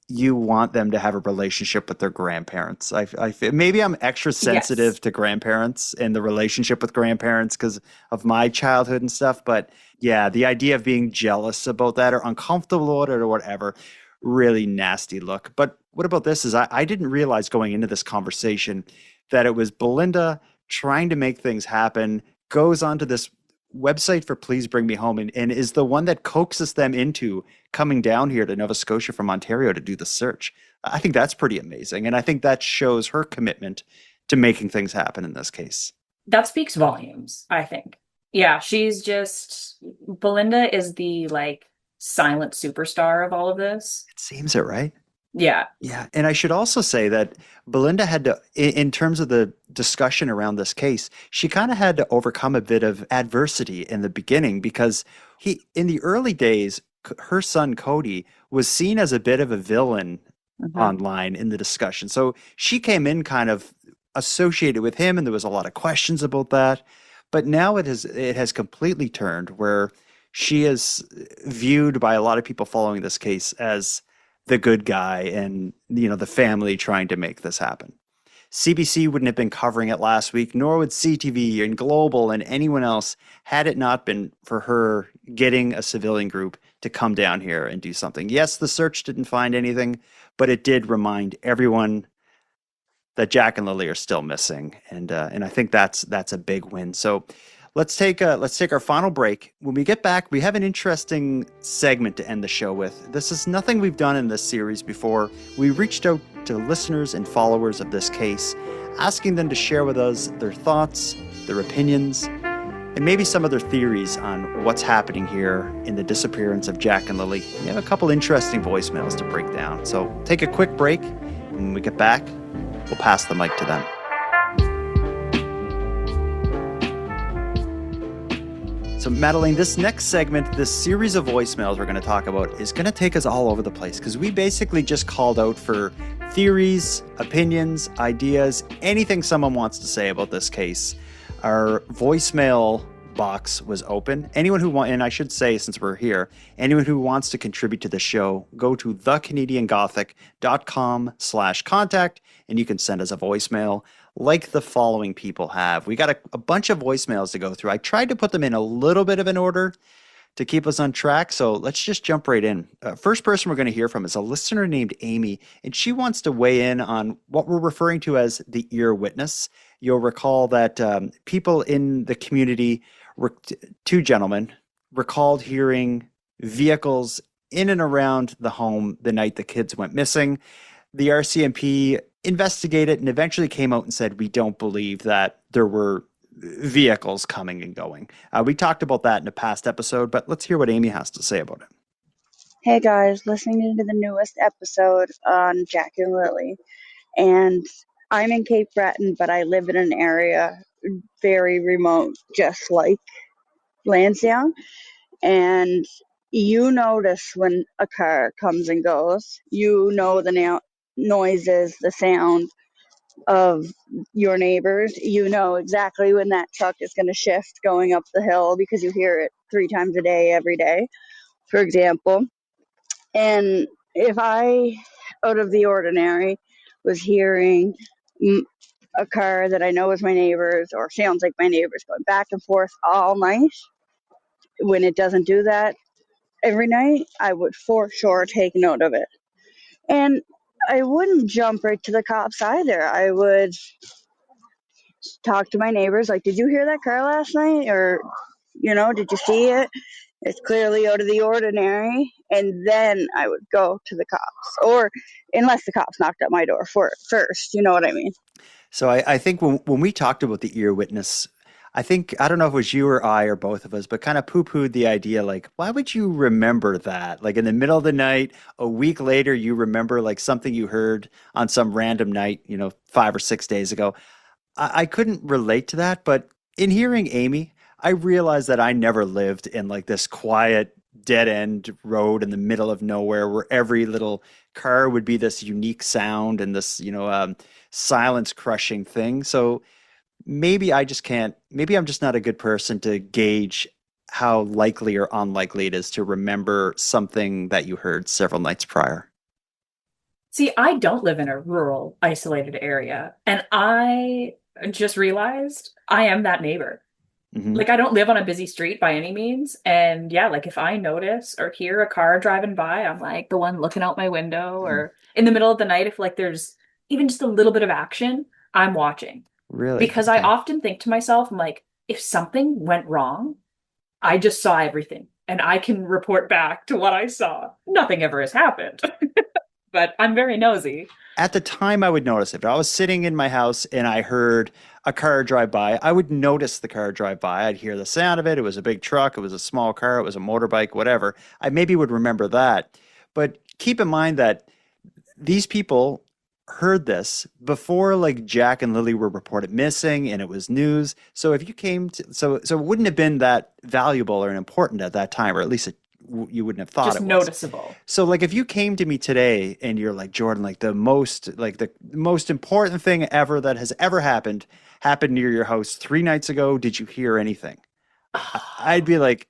you want them to have a relationship with their grandparents. I feel, maybe I'm extra sensitive to grandparents and the relationship with grandparents because of my childhood and stuff. But yeah, the idea of being jealous about that or uncomfortable about it or whatever, really nasty look. But what about this is I didn't realize going into this conversation that it was Belynda trying to make things happen, goes onto this website for Please Bring Me Home and is the one that coaxes them into coming down here to Nova Scotia from Ontario to do the search. I think that's pretty amazing. And I think that shows her commitment to making things happen in this case. That speaks volumes, I think. Yeah, Belynda is the like silent superstar of all of this. It seems it, right? Yeah. Yeah. And I should also say that Belynda had to, in terms of the discussion around this case, she kind of had to overcome a bit of adversity in the beginning because in the early days, her son Cody was seen as a bit of a villain online in the discussion. So she came in kind of associated with him, and there was a lot of questions about that. But now it has completely turned where she is viewed by a lot of people following this case as the good guy and, you know, the family trying to make this happen. CBC wouldn't have been covering it last week, nor would CTV and Global and anyone else had it not been for her getting a civilian group to come down here and do something. Yes, the search didn't find anything, but it did remind everyone that Jack and Lilly are still missing. And I think that's a big win. So let's take our final break. When we get back, we have an interesting segment to end the show with. This is nothing we've done in this series before. We reached out to listeners and followers of this case, asking them to share with us their thoughts, their opinions, and maybe some of their theories on what's happening here in the disappearance of Jack and Lilly. We have a couple interesting voicemails to break down. So take a quick break. When we get back, we'll pass the mic to them. So, Madeleine, this next segment, this series of voicemails we're going to talk about is going to take us all over the place because we basically just called out for theories, opinions, ideas, anything someone wants to say about this case. Our voicemail box was open. Anyone who wants, and I should say since we're here, anyone who wants to contribute to the show, go to thecanadiangothic.com/contact and you can send us a voicemail like the following people have. We got a bunch of voicemails to go through. I tried to put them in a little bit of an order to keep us on track, so let's just jump right in. First person we're going to hear from is a listener named Amy, and she wants to weigh in on what we're referring to as the ear witness. You'll recall that people in the community, two gentlemen, recalled hearing vehicles in and around the home the night the kids went missing. The RCMP investigated and eventually came out and said, we don't believe that there were vehicles coming and going. We talked about that in a past episode, but let's hear what Amy has to say about it. Hey guys, listening to the newest episode on Jack and Lilly. And I'm in Cape Breton, but I live in an area very remote, just like Lansdowne. And you notice when a car comes and goes. You know the noises, the sound of your neighbors. You know exactly when that truck is going to shift going up the hill because you hear it 3 times a day, every day, for example. And if I, out of the ordinary, was hearing a car that I know is my neighbor's or sounds like my neighbor's going back and forth all night, when it doesn't do that every night, I would for sure take note of it. And I wouldn't jump right to the cops either. I would talk to my neighbors, like, did you hear that car last night? Or, did you see it? It's clearly out of the ordinary. And then I would go to the cops, or unless the cops knocked at my door first, you know what I mean? So I think when we talked about the ear witness, I don't know if it was you or I or both of us, but kind of poo-pooed the idea, like, why would you remember that? Like in the middle of the night, a week later, you remember like something you heard on some random night, 5 or 6 days ago. I couldn't relate to that, but in hearing Amy, I realized that I never lived in like this quiet dead end road in the middle of nowhere where every little car would be this unique sound and this, silence crushing thing. So maybe I just can't, maybe I'm just not a good person to gauge how likely or unlikely it is to remember something that you heard several nights prior. See, I don't live in a rural, isolated area, and I just realized I am that neighbor. Mhm. Like, I don't live on a busy street by any means. And yeah, like if I notice or hear a car driving by, I'm like the one looking out my window, or in the middle of the night, if like there's even just a little bit of action, I'm watching. Really? Because I Okay. often think to myself, I'm like, if something went wrong, I just saw everything and I can report back to what I saw. Nothing ever has happened, but I'm very nosy. At the time, I would notice it. If I was sitting in my house and I heard a car drive by, I would notice the car drive by. I'd hear the sound of it. It was a big truck. It was a small car. It was a motorbike, whatever. I maybe would remember that. But keep in mind that these people heard this before like Jack and Lily were reported missing and it was news. So if you came to, so it wouldn't have been that valuable or important at that time, or at least you wouldn't have thought Just it was. noticeable. So like if you came to me today and you're like, Jordan, like the most important thing ever that has ever happened near your house 3 nights ago. Did you hear anything? I'd be like,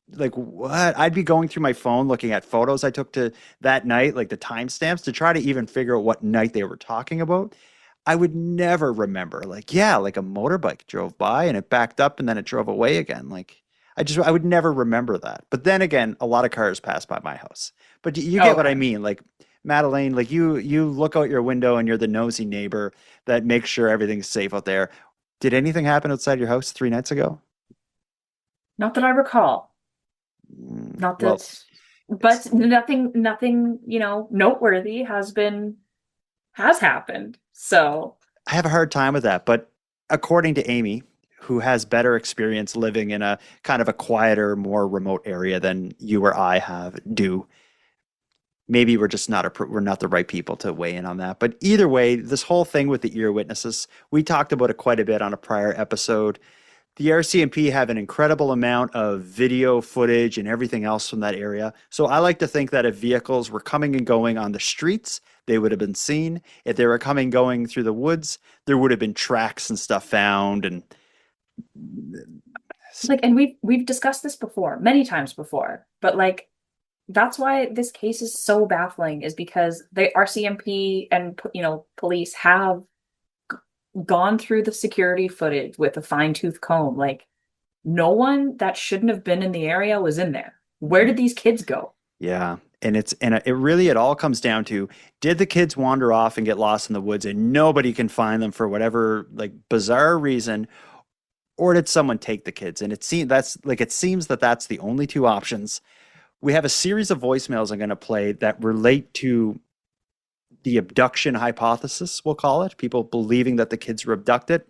what? I'd be going through my phone looking at photos I took to that night, like the timestamps, to try to even figure out what night they were talking about. I would never remember, like, yeah, like a motorbike drove by and it backed up and then it drove away again. Like I would never remember that. But then again, a lot of cars pass by my house. But you get what I mean. Like Madeleine, like you look out your window and you're the nosy neighbor that makes sure everything's safe out there. Did anything happen outside your house 3 nights ago? Not that I recall. Not that, but nothing, noteworthy has happened. So I have a hard time with that. But according to Amy, who has better experience living in a kind of a quieter, more remote area than you or I do, maybe we're just we're not the right people to weigh in on that. But either way, this whole thing with the ear witnesses, we talked about it quite a bit on a prior episode. The RCMP have an incredible amount of video footage and everything else from that area. So I like to think that if vehicles were coming and going on the streets, they would have been seen. If they were going through the woods, there would have been tracks and stuff found. And like, and we've discussed this before, many times before, but like, that's why this case is so baffling, is because the RCMP and, police have gone through the security footage with a fine-tooth comb. Like, no one that shouldn't have been in the area was in there. Where did these kids go? Yeah. And it all comes down to, did the kids wander off and get lost in the woods and nobody can find them for whatever like bizarre reason, or did someone take the kids? And it seems that that's the only 2 options. We have a series of voicemails I'm going to play that relate to the abduction hypothesis, we'll call it, people believing that the kids were abducted.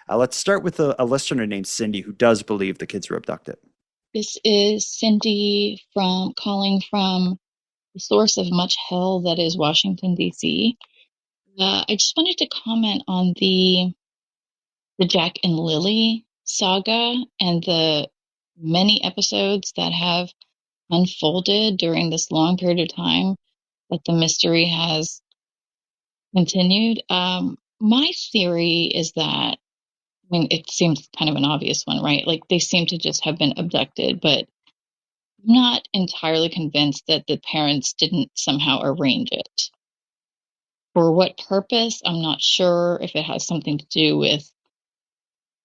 Let's start with a listener named Cindy, who does believe the kids were abducted. This is Cindy calling from the source of much hell that is Washington, D.C. I just wanted to comment on the Jack and Lilly saga and the many episodes that have unfolded during this long period of time that the mystery has continued. My theory is that, I mean, it seems kind of an obvious one, right? Like they seem to just have been abducted, but I'm not entirely convinced that the parents didn't somehow arrange it. For what purpose? I'm not sure if it has something to do with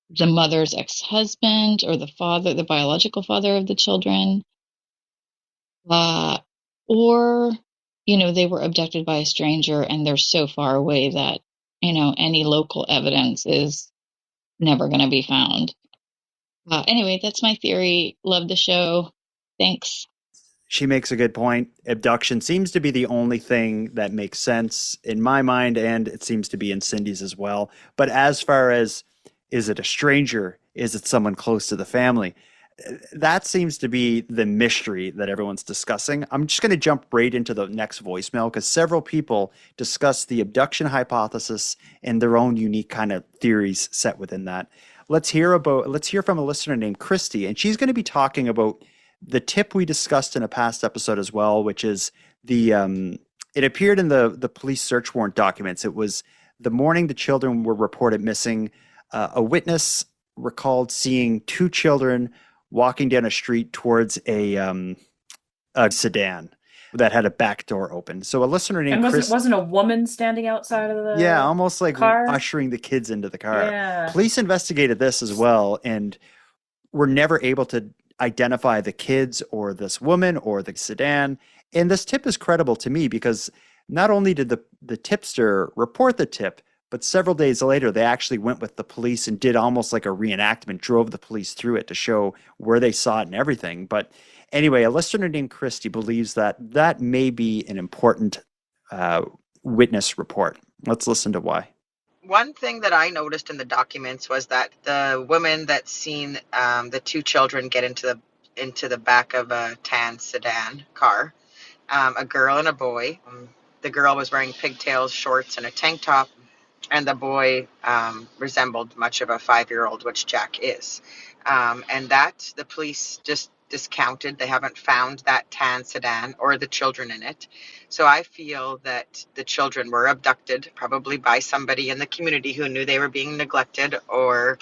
the mother's ex-husband or the father, the biological father of the children, or, they were abducted by a stranger and they're so far away that, any local evidence is never going to be found. Anyway, that's my theory. Love the show. Thanks. She makes a good point. Abduction seems to be the only thing that makes sense in my mind, and it seems to be in Cindy's as well. But as far as, is it a stranger? Is it someone close to the family? That seems to be the mystery that everyone's discussing. I'm just going to jump right into the next voicemail because several people discuss the abduction hypothesis and their own unique kind of theories set within that. Let's hear from a listener named Christy, and she's going to be talking about the tip we discussed in a past episode as well, which is it appeared in the police search warrant documents. It was the morning the children were reported missing. A witness recalled seeing two children walking down a street towards a sedan that had a back door open. So a listener named Chris, wasn't a woman standing outside of the almost like car? Ushering the kids into the car. Yeah. Police investigated this as well and were never able to identify the kids or this woman or the sedan. And this tip is credible to me because not only did the tipster report the tip, but several days later, they actually went with the police and did almost like a reenactment, drove the police through it to show where they saw it and everything. But anyway, a listener named Christy believes that may be an important witness report. Let's listen to why. One thing that I noticed in the documents was that the woman that seen the two children get into the back of a tan sedan car, a girl and a boy. The girl was wearing pigtails, shorts, and a tank top, and the boy resembled much of a 5-year-old, which Jack is. And that the police just discounted. They haven't found that tan sedan or the children in it. So I feel that the children were abducted, probably by somebody in the community who knew they were being neglected or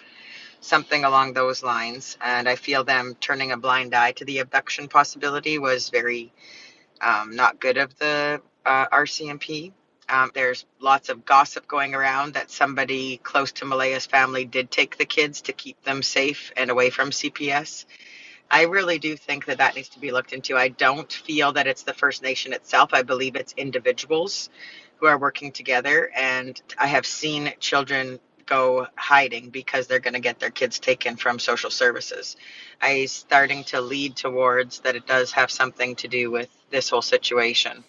something along those lines. And I feel them turning a blind eye to the abduction possibility was very not good of the RCMP. There's lots of gossip going around that somebody close to Malaya's family did take the kids to keep them safe and away from CPS. I really do think that needs to be looked into. I don't feel that it's the First Nation itself. I believe it's individuals who are working together. And I have seen children go hiding because they're going to get their kids taken from social services. I'm starting to lead towards that it does have something to do with this whole situation.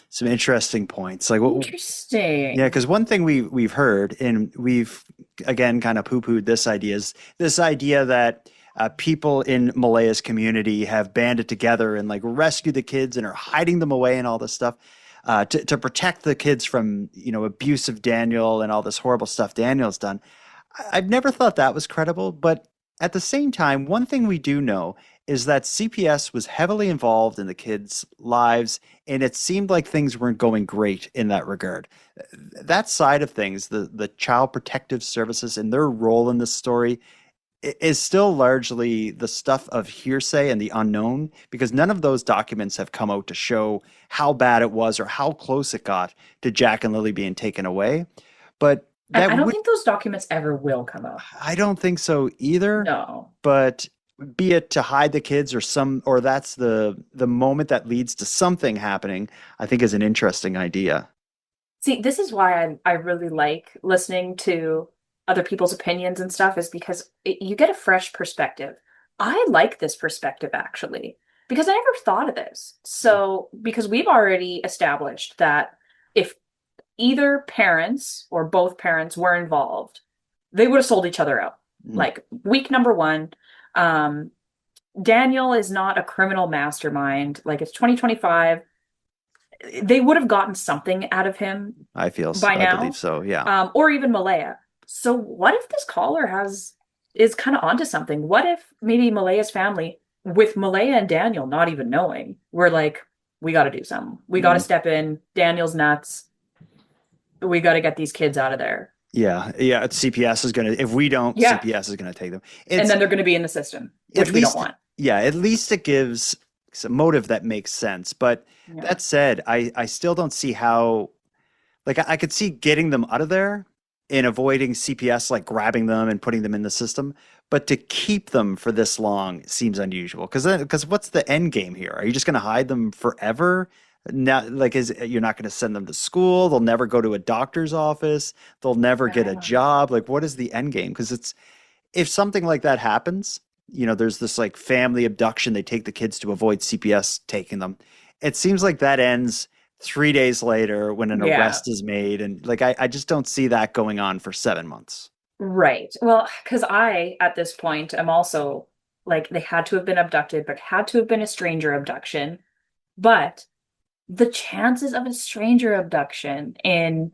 Some interesting points. Interesting. Yeah, because one thing we've heard, and we've again kind of poo-pooed this idea, is this idea that people in Malaya's community have banded together and like rescued the kids and are hiding them away and all this stuff to protect the kids from, abuse of Daniel and all this horrible stuff Daniel's done. I've never thought that was credible, but at the same time, one thing we do know is that CPS was heavily involved in the kids' lives, and it seemed like things weren't going great in that regard. That side of things, the Child Protective Services and their role in this story, is still largely the stuff of hearsay and the unknown, because none of those documents have come out to show how bad it was or how close it got to Jack and Lily being taken away. But I don't think those documents ever will come out. I don't think so either. No. But be it to hide the kids or that's the moment that leads to something happening, I think is an interesting idea. See, this is why I really like listening to other people's opinions and stuff, is because you get a fresh perspective. I like this perspective, actually, because I never thought of this. So, because we've already established that if either parents or both parents were involved, they would have sold each other out. Like week number one, Daniel is not a criminal mastermind. Like, it's 2025. They would have gotten something out of him. I now. Believe so. Yeah. Or even Malaya. So what if this caller is kind of onto something? What if maybe Malaya's family with Malaya and Daniel not even knowing, we're like, we got to do something. We got to step in. Daniel's nuts. We got to get these kids out of there. Yeah. CPS is going to, if we don't, Yeah. CPS is going to take them. And then they're going to be in the system, which we don't want. Yeah, at least it gives some motive that makes sense. But that said, I still don't see how, like, I could see getting them out of there and avoiding CPS, like grabbing them and putting them in the system. But to keep them for this long seems unusual. Because what's the end game here? Are you just going to hide them forever? Not like you're not going to send them to school. They'll never go to a doctor's office. They'll never get a job. Like, what is the end game? Because if something like that happens, there's this like family abduction. They take the kids to avoid CPS taking them. It seems like that ends 3 days later when an arrest is made. And like, I just don't see that going on for 7 months. Right. Well, because at this point, I'm also like, they had to have been abducted, but had to have been a stranger abduction. But the chances of a stranger abduction in,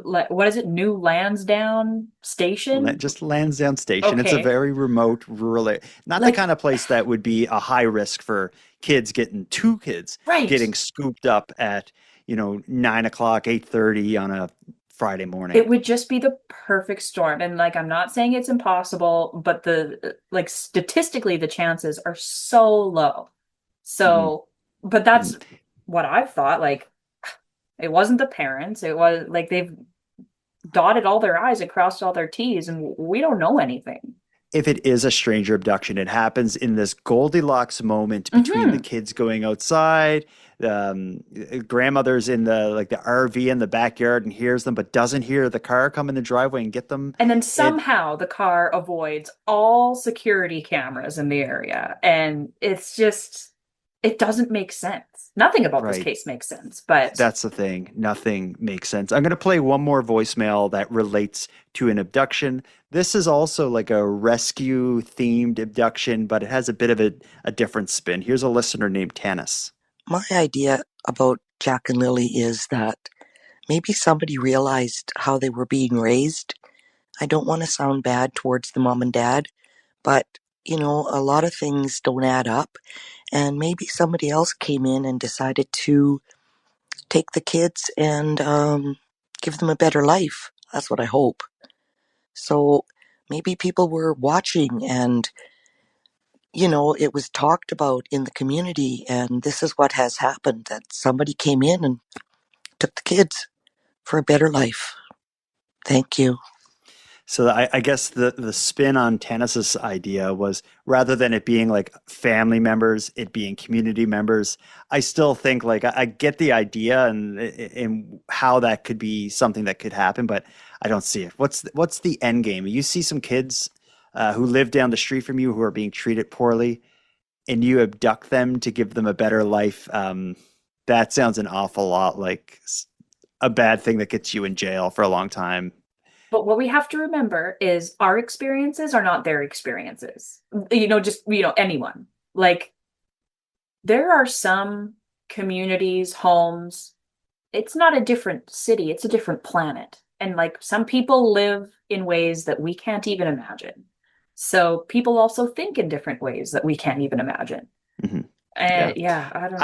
what is it, New Lansdowne Station? Just Lansdowne Station. Okay. It's a very remote, rural, not the kind of place that would be a high risk for two kids getting scooped up at 9 o'clock, 8:30 on a Friday morning. It would just be the perfect storm. And like, I'm not saying it's impossible, but statistically, the chances are so low. So, but that's what I've thought. Like, it wasn't the parents. It was like, they've dotted all their I's and crossed all their T's, and we don't know anything. If it is a stranger abduction, it happens in this Goldilocks moment between the kids going outside, grandmother's in the RV in the backyard and hears them, but doesn't hear the car come in the driveway and get them. And then somehow the car avoids all security cameras in the area. And it's just, it doesn't make sense. Nothing about this case makes sense, but that's the thing. Nothing makes sense. I'm going to play one more voicemail that relates to an abduction. This is also like a rescue themed abduction, but it has a bit of a different spin. Here's a listener named Tanis. My idea about Jack and Lilly is that maybe somebody realized how they were being raised. I don't want to sound bad towards the mom and dad, but a lot of things don't add up. And maybe somebody else came in and decided to take the kids and give them a better life. That's what I hope. So maybe people were watching and, it was talked about in the community, and this is what has happened, that somebody came in and took the kids for a better life. Thank you. So I guess the spin on Tanis's idea was, rather than it being like family members, it being community members. I still think, like, I get the idea and how that could be something that could happen, but I don't see it. What's the end game? You see some kids who live down the street from you who are being treated poorly, and you abduct them to give them a better life. That sounds an awful lot like a bad thing that gets you in jail for a long time. But what we have to remember is our experiences are not their experiences. Anyone. Like, there are some communities, homes, it's not a different city, it's a different planet. And like, some people live in ways that we can't even imagine. So people also think in different ways that we can't even imagine. Mm-hmm. I don't know.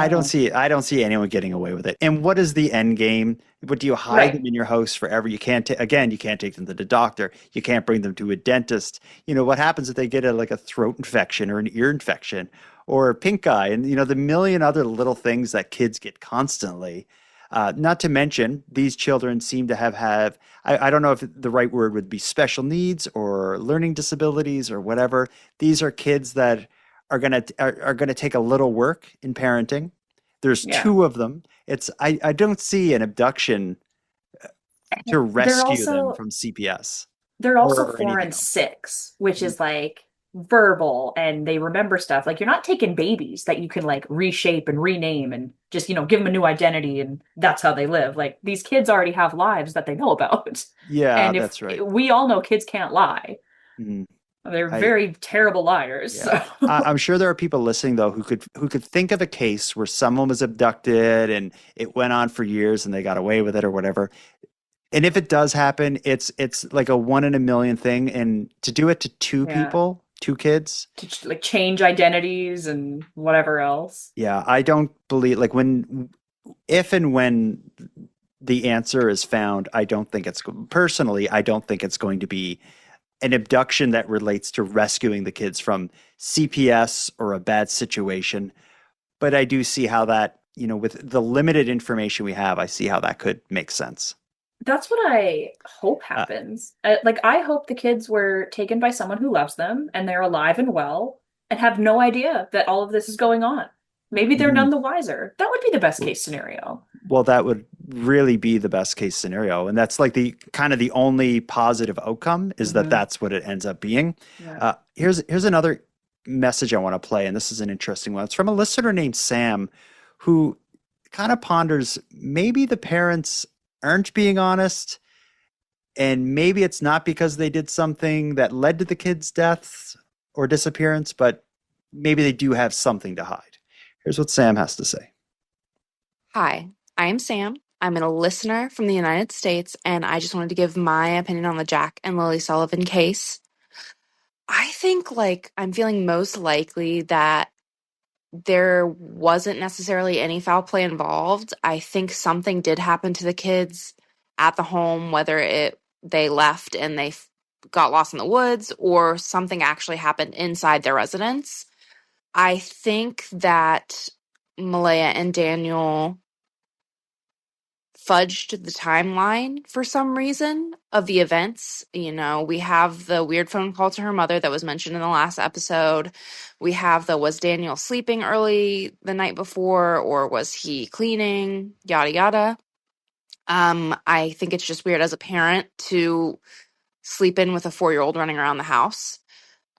I don't see anyone getting away with it. And what is the end game? What do you hide them in your house forever? You can't take them to the doctor. You can't bring them to a dentist. What happens if they get a throat infection or an ear infection or a pink eye, and the million other little things that kids get constantly. Not to mention, these children seem to have I don't know if the right word would be special needs or learning disabilities or whatever. These are kids that are gonna take a little work in parenting. There's two of them. I don't see an abduction to rescue them from CPS. They're also 4 and 6, which is like verbal, and they remember stuff. Like, you're not taking babies that you can like reshape and rename and just give them a new identity and that's how they live. Like, these kids already have lives that they know about. Yeah, and that's right. We all know kids can't lie. Mm-hmm. They're very terrible liars. Yeah. So. I'm sure there are people listening though who could think of a case where someone was abducted and it went on for years and they got away with it or whatever. And if it does happen, it's like a 1 in a million thing. And to do it to two people two kids. To like change identities and whatever else. Yeah, I don't believe like if and when the answer is found, I don't think it's personally, I don't think it's going to be an abduction that relates to rescuing the kids from CPS or a bad situation. But I do see how that, with the limited information we have, I see how that could make sense. That's what I hope happens. Like, I hope the kids were taken by someone who loves them and they're alive and well and have no idea that all of this is going on. Maybe they're none the wiser. That would be the best case scenario. Well, that would really be the best case scenario. And that's like the kind of the only positive outcome is that that's what it ends up being. Yeah. Here's another message I want to play. And this is an interesting one. It's from a listener named Sam, who kind of ponders maybe the parents aren't being honest. And maybe it's not because they did something that led to the kid's death or disappearance, but maybe they do have something to hide. Here's what Sam has to say. Hi, I am Sam. I'm a listener from the United States, and I just wanted to give my opinion on the Jack and Lilly Sullivan case. I think, I'm feeling most likely that there wasn't necessarily any foul play involved. I think something did happen to the kids at the home, whether they left and they got lost in the woods or something actually happened inside their residence. I think that Malaya and Daniel fudged the timeline for some reason of the events. We have the weird phone call to her mother that was mentioned in the last episode. We have was Daniel sleeping early the night before, or was he cleaning? Yada, yada. I think it's just weird as a parent to sleep in with a 4-year-old running around the house.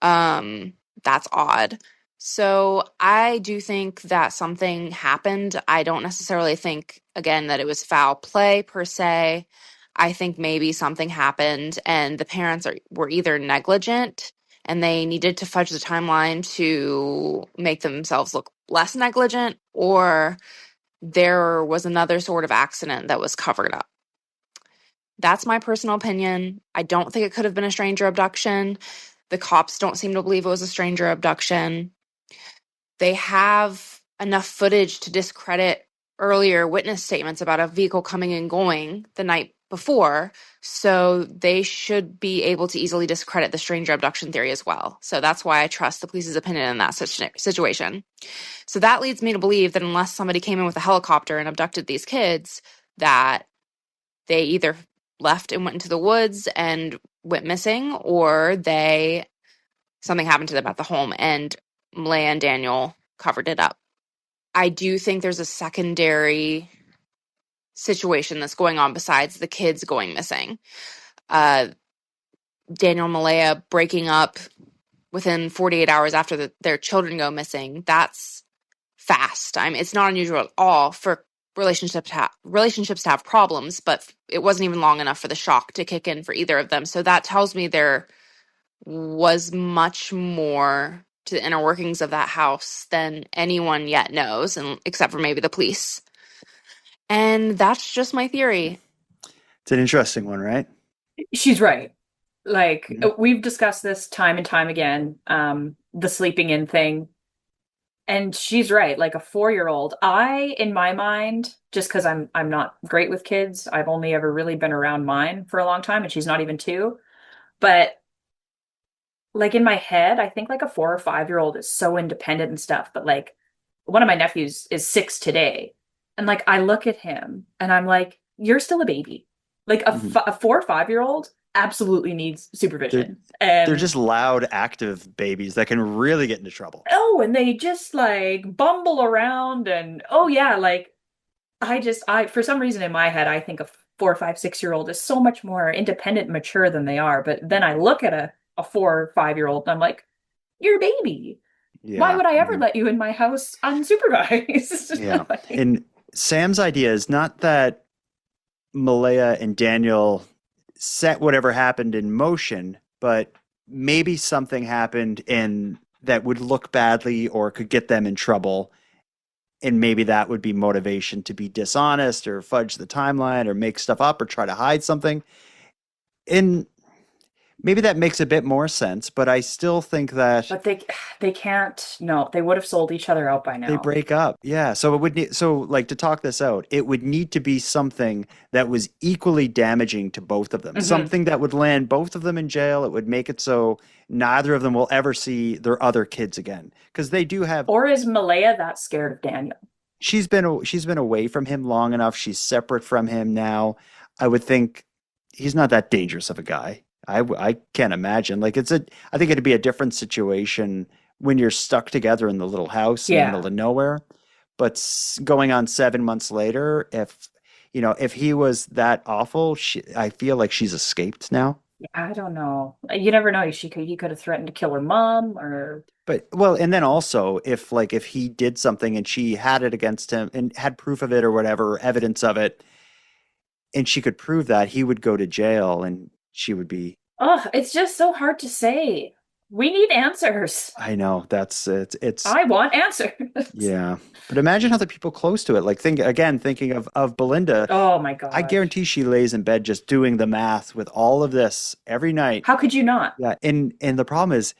That's odd. So I do think that something happened. I don't necessarily think, again, that it was foul play per se. I think maybe something happened and the parents were either negligent and they needed to fudge the timeline to make themselves look less negligent, or there was another sort of accident that was covered up. That's my personal opinion. I don't think it could have been a stranger abduction. The cops don't seem to believe it was a stranger abduction. They have enough footage to discredit earlier witness statements about a vehicle coming and going the night before, so they should be able to easily discredit the stranger abduction theory as well. So that's why I trust the police's opinion in that situation. So that leads me to believe that unless somebody came in with a helicopter and abducted these kids, that they either left and went into the woods and went missing, or something happened to them at the home and Malaya and Daniel covered it up. I do think there's a secondary situation that's going on besides the kids going missing. Daniel and Malaya breaking up within 48 hours after their children go missing. That's fast. It's not unusual at all for relationships to have problems, but it wasn't even long enough for the shock to kick in for either of them. So that tells me there was much more to the inner workings of that house than anyone yet knows, and except for maybe the police. And that's just my theory. It's an interesting one, right? She's right. We've discussed this time and time again, the sleeping in thing. And she's right. Like a 4-year-old, in my mind, just because I'm not great with kids, I've only ever really been around mine for a long time, and she's not even 2. But in my head, I think a 4 or 5-year-old is so independent and stuff. But one of my nephews is 6 today. And I look at him and I'm like, you're still a baby. A 4 or 5-year-old absolutely needs supervision. They're just loud, active babies that can really get into trouble. Oh, and they just bumble around and I for some reason in my head, I think a 4, 5, 6-year-old is so much more independent and mature than they are. But then I look at a 4 or 5-year-old and I'm like, you're a baby. Yeah. Why would I ever let you in my house unsupervised? Yeah. And Sam's idea is not that Malaya and Daniel set whatever happened in motion, but maybe something happened that would look badly or could get them in trouble. And maybe that would be motivation to be dishonest or fudge the timeline or make stuff up or try to hide something. And maybe that makes a bit more sense, but I still think that But they can't. No, they would have sold each other out by they now. break up. Yeah. So it would need, so like to talk this out, it would need to be something that was equally damaging to both of them. Mhm. Something that would land both of them in jail. It would make it so neither of them will ever see their other kids again. Because they do have Or is Malaya that scared of Daniel? she's been away from him long enough. She's separate from him now. I would think he's not that dangerous of a guy. I can't imagine. Like I think it'd be a different situation when you're stuck together in the little house in the Yeah. middle of nowhere. But going on 7 months later, if he was that awful, I feel like she's escaped now. I don't know. You never know. He could have threatened to kill her mom, or But well, and then also if he did something and she had it against him and had proof of it or whatever, or evidence of it, and she could prove that, he would go to jail and she would be. oh, it's just so hard to say. We need answers. I know it's I want answers. yeah. But imagine how the people close to it, like thinking of Belynda. Oh my God. I guarantee she lays in bed just doing the math with all of this every night. How could you not? Yeah, and the problem is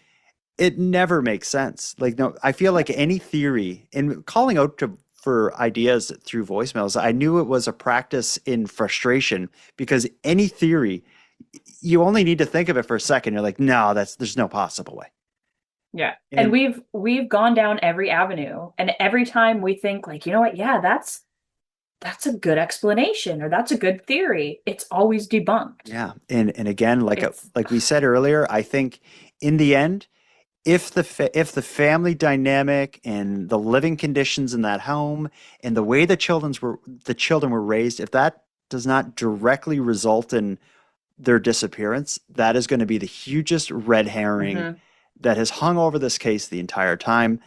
it never makes sense. Like, no, I feel like any theory and calling out for ideas through voicemails, I knew it was a practice in frustration because any theory, you only need to think of it for a second. You're like, no, there's no possible way. Yeah. And- And we've gone down every avenue, and every time we think like, you know what? Yeah, that's a good explanation, or that's a good theory. It's always debunked. Yeah, and again, It's- like we said earlier, I think in the end, if the family dynamic and the living conditions in that home and the way the children were raised, if that does not directly result in their disappearance, that is going to be the hugest red herring Mhm. that has hung over this case the entire time.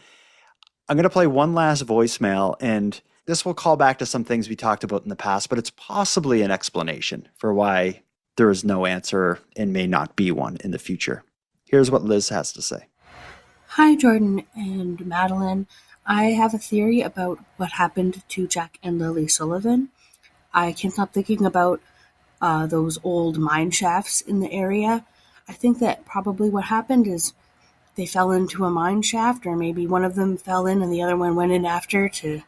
I'm going to play one last voicemail, and this will call back to some things we talked about in the past, but it's possibly an explanation for why there is no answer and may not be one in the future. Here's what Liz has to say. Hi, Jordan and Madeline. I have a theory about what happened to Jack and Lilly Sullivan. I can't stop thinking about those old mine shafts in the area. I think that probably what happened is they fell into a mine shaft, or maybe one of them fell in and the other one went in after to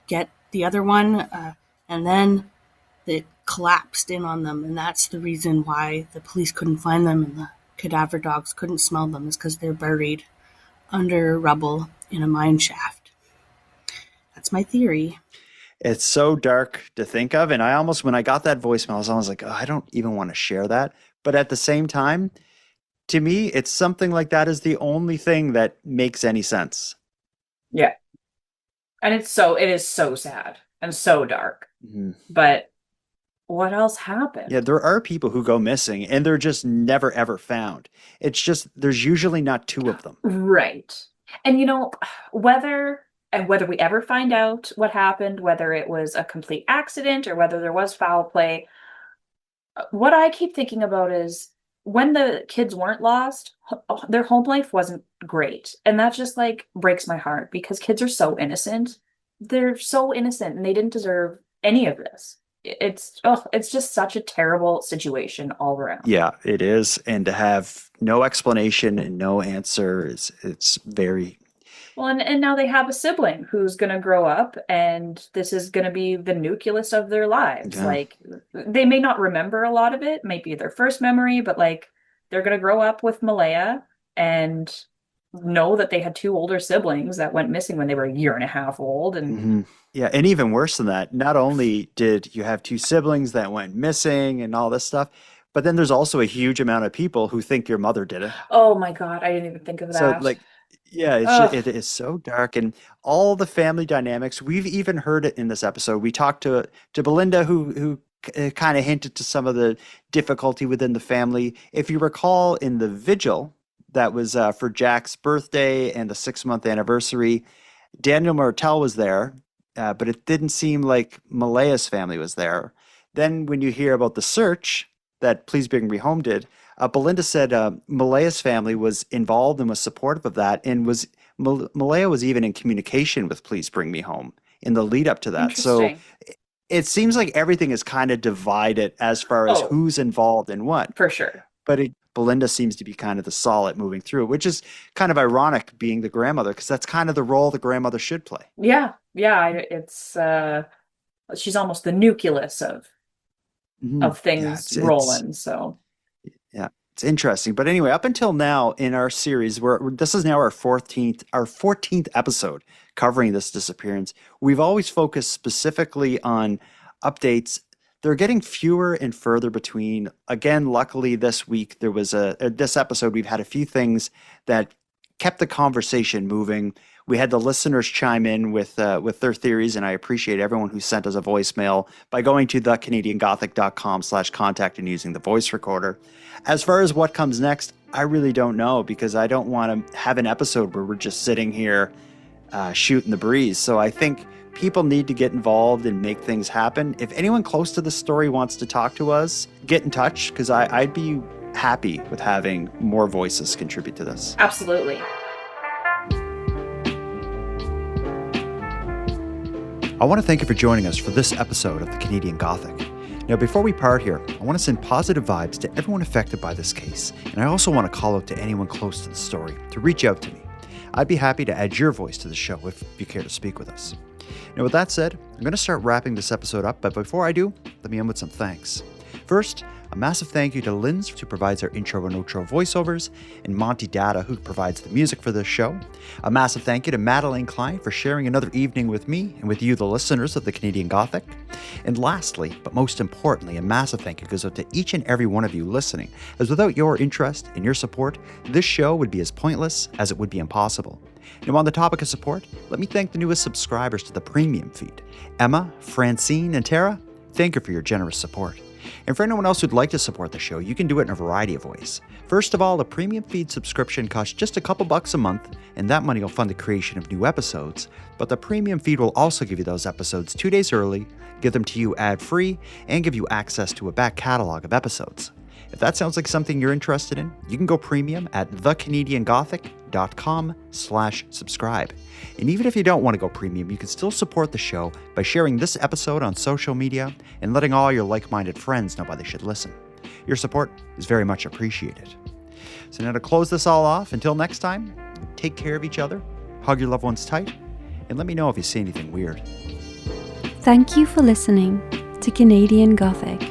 get the other one, and then it collapsed in on them, and that's the reason why the police couldn't find them and the cadaver dogs couldn't smell them, is because they're buried under rubble in a mine shaft. That's my theory. It's so dark to think of, and I almost, when I got that voicemail, I was almost like, oh, I don't even want to share that. But at the same time, to me, it's something like that is the only thing that makes any sense. Yeah. And it is so sad and so dark. Mhm. But what else happened? Yeah, there are people who go missing and they're just never ever found. It's just there's usually not two of them. Right. And whether we ever find out what happened, whether it was a complete accident or whether there was foul play, what I keep thinking about is when the kids weren't lost, their home life wasn't great. And that just like breaks my heart because kids are so innocent. They're so innocent and they didn't deserve any of this. It's just such a terrible situation all around. Yeah, it is. And to have no explanation and no answer it's very. Well, and now they have a sibling who's going to grow up, and this is going to be the nucleus of their lives. Yeah. Like, they may not remember a lot of it, might be their first memory, but like, they're going to grow up with Malaya and know that they had two older siblings that went missing when they were a year and a half old. And Mhm. Yeah, and even worse than that, not only did you have two siblings that went missing and all this stuff, but then there's also a huge amount of people who think your mother did it. oh my God, I didn't even think of So that. like, yeah, Ugh. it is so dark and all the family dynamics. We've even heard it in this episode. We talked to Belynda who kind of hinted to some of the difficulty within the family. If you recall in the vigil that was for Jack's birthday and the 6-month anniversary, Daniel Martel was there, but it didn't seem like Malaya's family was there. Then when you hear about the search that Please Bring Me Home did, Belynda said Malaya's family was involved and was supportive of that, and Malaya was even in communication with Please Bring Me Home in the lead up to that. So Interesting. it seems like everything is kind of divided as far as Oh. who's involved in what. For sure. But Belynda seems to be kind of the solid moving through, which is kind of ironic being the grandmother, because that's kind of the role the grandmother should play. Yeah. It's she's almost the nucleus of things rolling. So yeah, it's interesting. But anyway, up until now in our series, this is now our 14th episode covering this disappearance. We've always focused specifically on updates. They're getting fewer and further between. Again, luckily this week there was this episode we've had a few things that kept the conversation moving. We had the listeners chime in with their theories, and I appreciate everyone who sent us a voicemail by going to thecanadiangothic.com/contact and using the voice recorder. As far as what comes next, I really don't know, because I don't want to have an episode where we're just sitting here shooting the breeze. So I think people need to get involved and make things happen. If anyone close to the story wants to talk to us, get in touch, because I'd be happy with having more voices contribute to this. absolutely. I want to thank you for joining us for this episode of The Canadian Gothic. Now, before we part here, I want to send positive vibes to everyone affected by this case, and I also want to call out to anyone close to the story to reach out to me. I'd be happy to add your voice to the show if you care to speak with us. Now, with that said, I'm going to start wrapping this episode up, but before I do, let me end with some thanks. First, a massive thank you to Linz, who provides our intro and outro voiceovers, and Monty Datta, who provides the music for this show. A massive thank you to Madeleine Klein for sharing another evening with me and with you, the listeners of the Canadian Gothic. And lastly, but most importantly, a massive thank you goes out to each and every one of you listening, as without your interest and your support, this show would be as pointless as it would be impossible. Now, on the topic of support, let me thank the newest subscribers to the premium feed. Emma, Francine, and Tara, thank you for your generous support. And for anyone else who'd like to support the show, you can do it in a variety of ways. First of all, a premium feed subscription costs just a couple bucks a month, and that money will fund the creation of new episodes. But the premium feed will also give you those episodes 2 days early, give them to you ad-free, and give you access to a back catalog of episodes. If that sounds like something you're interested in, you can go premium at thecanadiangothic.com/subscribe. And even if you don't want to go premium, you can still support the show by sharing this episode on social media and letting all your like-minded friends know why they should listen. Your support is very much appreciated. So now to close this all off, until next time, take care of each other, hug your loved ones tight, and let me know if you see anything weird. Thank you for listening to Canadian Gothic.